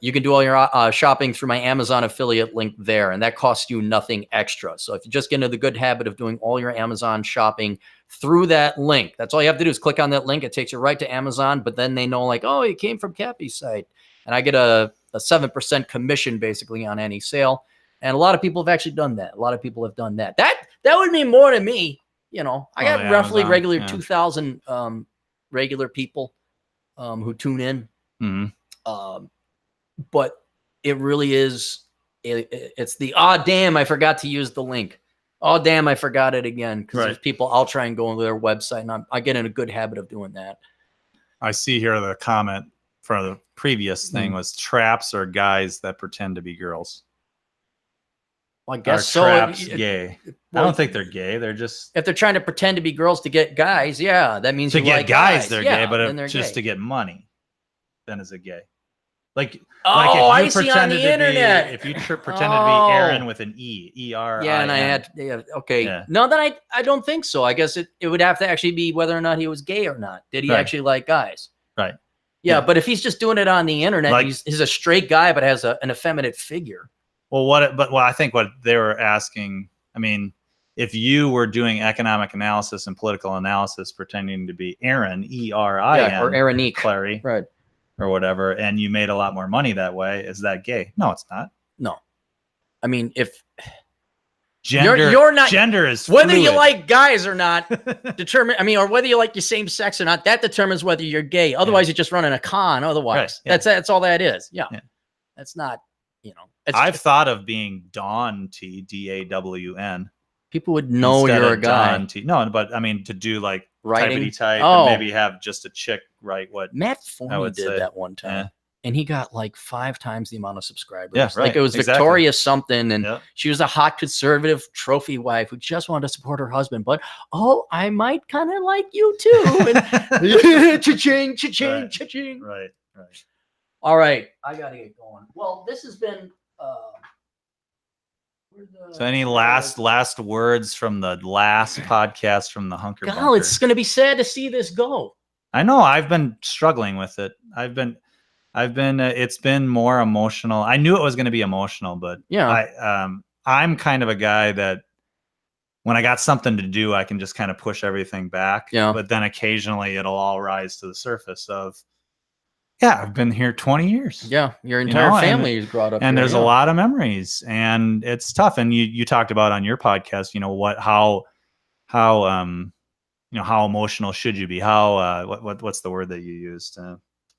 S1: You can do all your shopping through my Amazon affiliate link there, and that costs you nothing extra. So if you just get into the good habit of doing all your Amazon shopping through that link, that's all you have to do is click on that link. It takes you right to Amazon, but then they know, like, oh, it came from Cappy's site. And I get a 7% commission basically on any sale. And a lot of people have actually done that. A lot of people have done that. That would mean more to me. I got roughly regular 2,000 regular people who tune in. But it really is, it's the, damn, I forgot to use the link. Oh, damn, I forgot it again. Because there's people, I'll try and go into their website, and I get in a good habit of doing that.
S2: I see here the comment for the previous thing was traps are guys that pretend to be girls.
S1: Well, I guess
S2: so. Traps gay. Well, I don't think they're gay. They're just
S1: if they're trying to pretend to be girls to get guys. Yeah, that means
S2: to
S1: you
S2: get
S1: like
S2: guys. They're
S1: yeah,
S2: gay, but
S1: then they're
S2: just
S1: gay.
S2: to get money, then is it gay? Like if
S1: I see on the internet.
S2: If you pretended to be Aaron with an E-R-I-N.
S1: Yeah, and I had okay. Yeah. No, then I don't think so. I guess it would have to actually be whether or not he was gay or not. Did he actually like guys?
S2: Right.
S1: Yeah, but if he's just doing it on the internet, like, he's a straight guy but has an effeminate figure.
S2: Well, I think what they were asking, I mean, if you were doing economic analysis and political analysis pretending to be Aaron, E-R-I-N,
S1: or Aaronique,
S2: Clarey,
S1: right,
S2: or whatever, and you made a lot more money that way, is that gay? No, it's not.
S1: No. I mean, if
S2: gender,
S1: you're not,
S2: gender is
S1: whether
S2: fluid.
S1: you like guys or not, or whether you like the same sex or not, that determines whether you're gay. Otherwise, you're just running a con. Otherwise, that's all that is. Yeah. That's not,
S2: I've thought of being Dawn T, D-A-W-N.
S1: People would know you're a guy.
S2: No, but I mean, to do like
S1: writing
S2: type and maybe have just a chick write what
S1: Matt Forney did that one time. And he got like 5 times the amount of subscribers.
S2: Yeah, right.
S1: Like it was Victoria something. And she was a hot conservative trophy wife who just wanted to support her husband. But, I might kind of like you too. And cha-ching, cha-ching, cha-ching.
S2: Right.
S1: All right. I got to get going. Well, this has been...
S2: so any last words from the last podcast from the Hunker Bunker?
S1: God, it's going to be sad to see this go.
S2: I know. I've been struggling with it. It's been more emotional. I knew it was going to be emotional, but I'm kind of a guy that when I got something to do, I can just kind of push everything back.
S1: Yeah.
S2: But then occasionally it'll all rise to the surface of, I've been here 20 years.
S1: Yeah. Your entire family is brought up.
S2: And there's a lot of memories and it's tough. And you talked about on your podcast, how emotional should you be? How, what's the word that you used?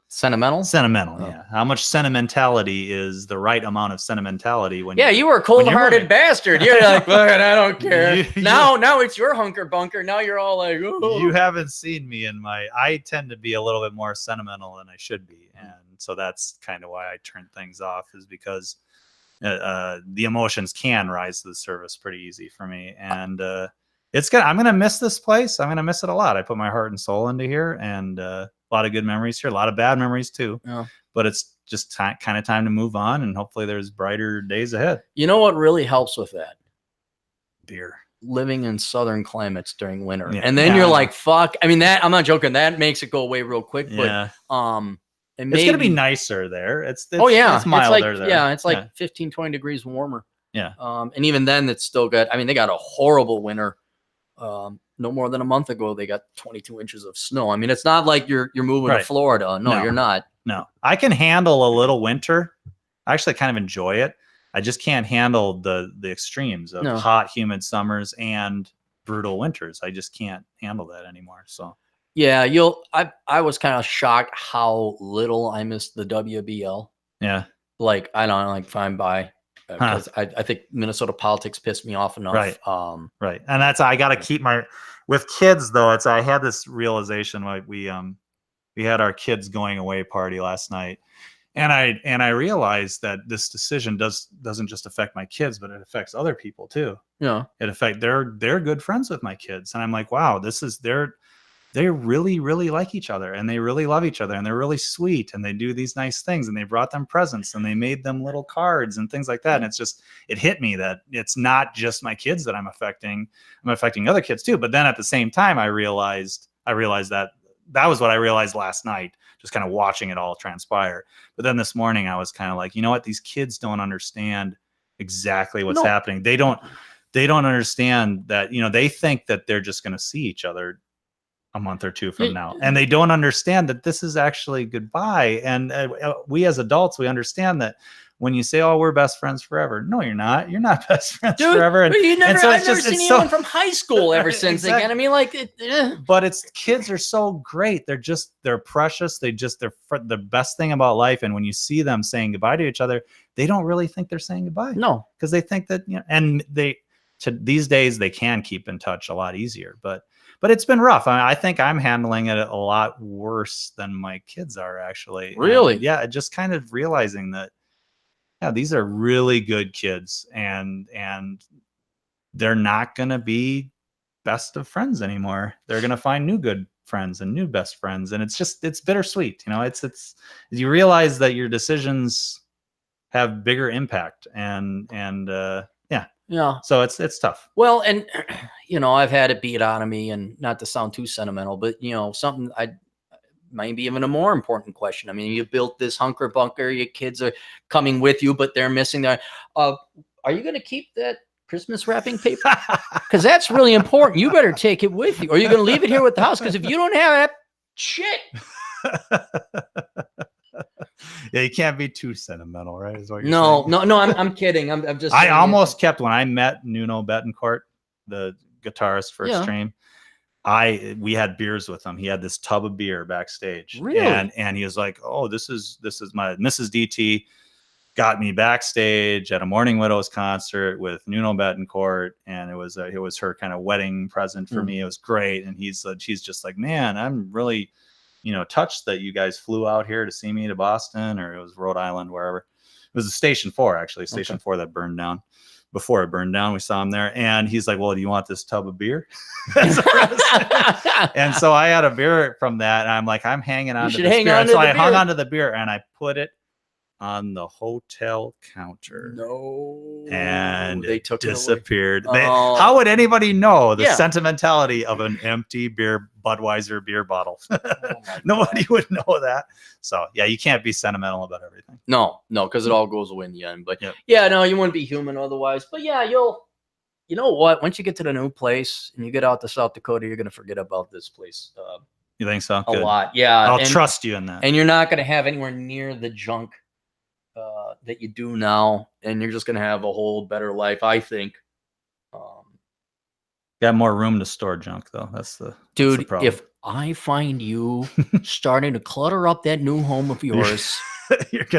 S1: Sentimental?
S2: Sentimental, yeah. How much sentimentality is the right amount of sentimentality when
S1: you were a cold-hearted bastard. You're like, look, I don't care. Now it's your Hunker Bunker. Now you're all like, ooh.
S2: You haven't seen me I tend to be a little bit more sentimental than I should be. And so that's kind of why I turn things off, is because the emotions can rise to the surface pretty easy for me. And I'm going to miss this place. I'm going to miss it a lot. I put my heart and soul into here, and a lot of good memories here, a lot of bad memories too.
S1: Yeah.
S2: But it's just kind of time to move on, and hopefully there's brighter days ahead.
S1: You know what really helps with that?
S2: Beer.
S1: Living in southern climates during winter. Yeah. And then you're like, fuck. I mean, I'm not joking. That makes it go away real quick. But
S2: it's going to be nicer there. It's
S1: milder
S2: there.
S1: Yeah, it's like 15, 20 degrees warmer.
S2: Yeah.
S1: And even then it's still good. I mean, they got a horrible winter. No more than a month ago, they got 22 inches of snow. I mean, it's not like you're moving to Florida. No, you're not.
S2: No, I can handle a little winter. I actually kind of enjoy it. I just can't handle the extremes of hot, humid summers and brutal winters. I just can't handle that anymore. So
S1: yeah, I was kind of shocked how little I missed the WBL.
S2: Yeah.
S1: Like, I don't know, like fine by. Because I think Minnesota politics pissed me off enough.
S2: Right. Right. And I got to keep with kids though. I had this realization, like we had our kids going away party last night, and I realized that this decision doesn't just affect my kids, but it affects other people too.
S1: Yeah.
S2: They're good friends with my kids. And I'm like, wow, they really, really like each other, and they really love each other, and they're really sweet, and they do these nice things, and they brought them presents, and they made them little cards and things like that. And it hit me that it's not just my kids that I'm affecting other kids too. But then at the same time, I realized that was what I realized last night, just kind of watching it all transpire. But then this morning I was kind of like, you know what? These kids don't understand exactly what's happening. They don't understand that, they think that they're just going to see each other a month or two from now, and they don't understand that this is actually goodbye. And we as adults, we understand that when you say, "Oh, we're best friends forever," no, you're not. You're not best friends forever. And,
S1: I've never seen anyone from high school ever since. Exactly. Again, I mean, like,
S2: but kids are so great. They're precious. They're the best thing about life. And when you see them saying goodbye to each other, they don't really think they're saying goodbye.
S1: No,
S2: because they think that, and these days they can keep in touch a lot easier, but but it's been rough. I think I'm handling it a lot worse than my kids are, actually.
S1: Really?
S2: And yeah, just kind of realizing that, yeah, these are really good kids, and they're not going to be best of friends anymore. They're going to find new good friends and new best friends. And it's bittersweet. You know, it's you realize that your decisions have bigger impact, and yeah. So it's tough.
S1: Well, and you know, I've had it beat out of me, and not to sound too sentimental, but you know, something maybe even a more important question. I mean, you built this Hunker Bunker, your kids are coming with you, but they're missing their, are you going to keep that Christmas wrapping paper? Because that's really important. You better take it with you, or you're going to leave it here with the house. Because if you don't have that shit.
S2: Yeah, you can't be too sentimental, right? Is what you're
S1: saying.
S2: No,
S1: I'm kidding. I'm just.
S2: I almost kept, when I met Nuno Betancourt, the guitarist for Extreme. We had beers with him. He had this tub of beer backstage.
S1: Really?
S2: And he was like, "Oh, this is my Mrs. DT got me backstage at a Mourning Widows concert with Nuno Betancourt, and it was her kind of wedding present for me. It was great." And she's just like, "Man, I'm really, touched that you guys flew out here to see me to Boston," or it was Rhode Island, wherever. It was a Station 4, actually, Station 4 that burned down. Before it burned down, we saw him there, and he's like, "Well, do you want this tub of beer?" And so I had a beer from that, and I'm like, I'm hanging on to this beer. And so I hung onto the beer, and I put it on the hotel counter.
S1: No.
S2: And
S1: they took
S2: disappeared. It away. How would anybody know the sentimentality of an empty Budweiser beer bottle? Nobody would know that. So yeah, you can't be sentimental about everything.
S1: No, because it all goes away in the end. But no, you wouldn't be human otherwise. But yeah, you know what? Once you get to the new place and you get out to South Dakota, you're gonna forget about this place.
S2: You think so?
S1: A lot. Yeah.
S2: I'll trust you in that.
S1: And you're not gonna have anywhere near the junk that you do now, and you're just going to have a whole better life, I think.
S2: Got more room to store junk, though. That's the problem.
S1: If I find you starting to clutter up that new home of yours,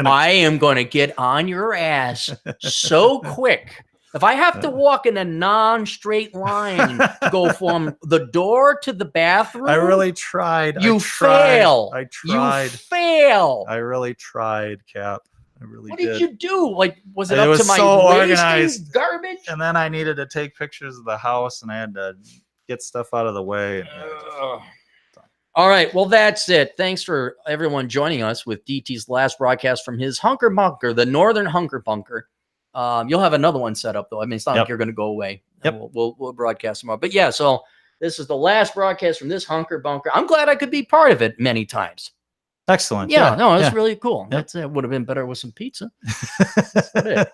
S1: I am going to get on your ass so quick. If I have to walk in a non-straight line to go from the door to the bathroom,
S2: I really tried.
S1: You fail.
S2: I tried.
S1: You fail.
S2: I really tried, Cap. I really did.
S1: What did you do? Like, was it up to my
S2: so organized
S1: garbage?
S2: And then I needed to take pictures of the house, and I had to get stuff out of the way.
S1: All right. Well, that's it. Thanks for everyone joining us with DT's last broadcast from his Hunker Bunker, the Northern Hunker Bunker. You'll have another one set up, though. I mean, it's not like you're going to go away.
S2: Yep.
S1: We'll broadcast tomorrow. But yeah, so this is the last broadcast from this Hunker Bunker. I'm glad I could be part of it many times.
S2: Excellent.
S1: Yeah, no, it's really cool. Yep. It would have been better with some pizza.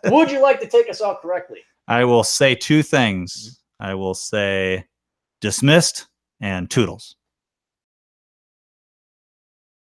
S1: Would you like to take us out correctly?
S2: I will say two things. I will say dismissed and toodles.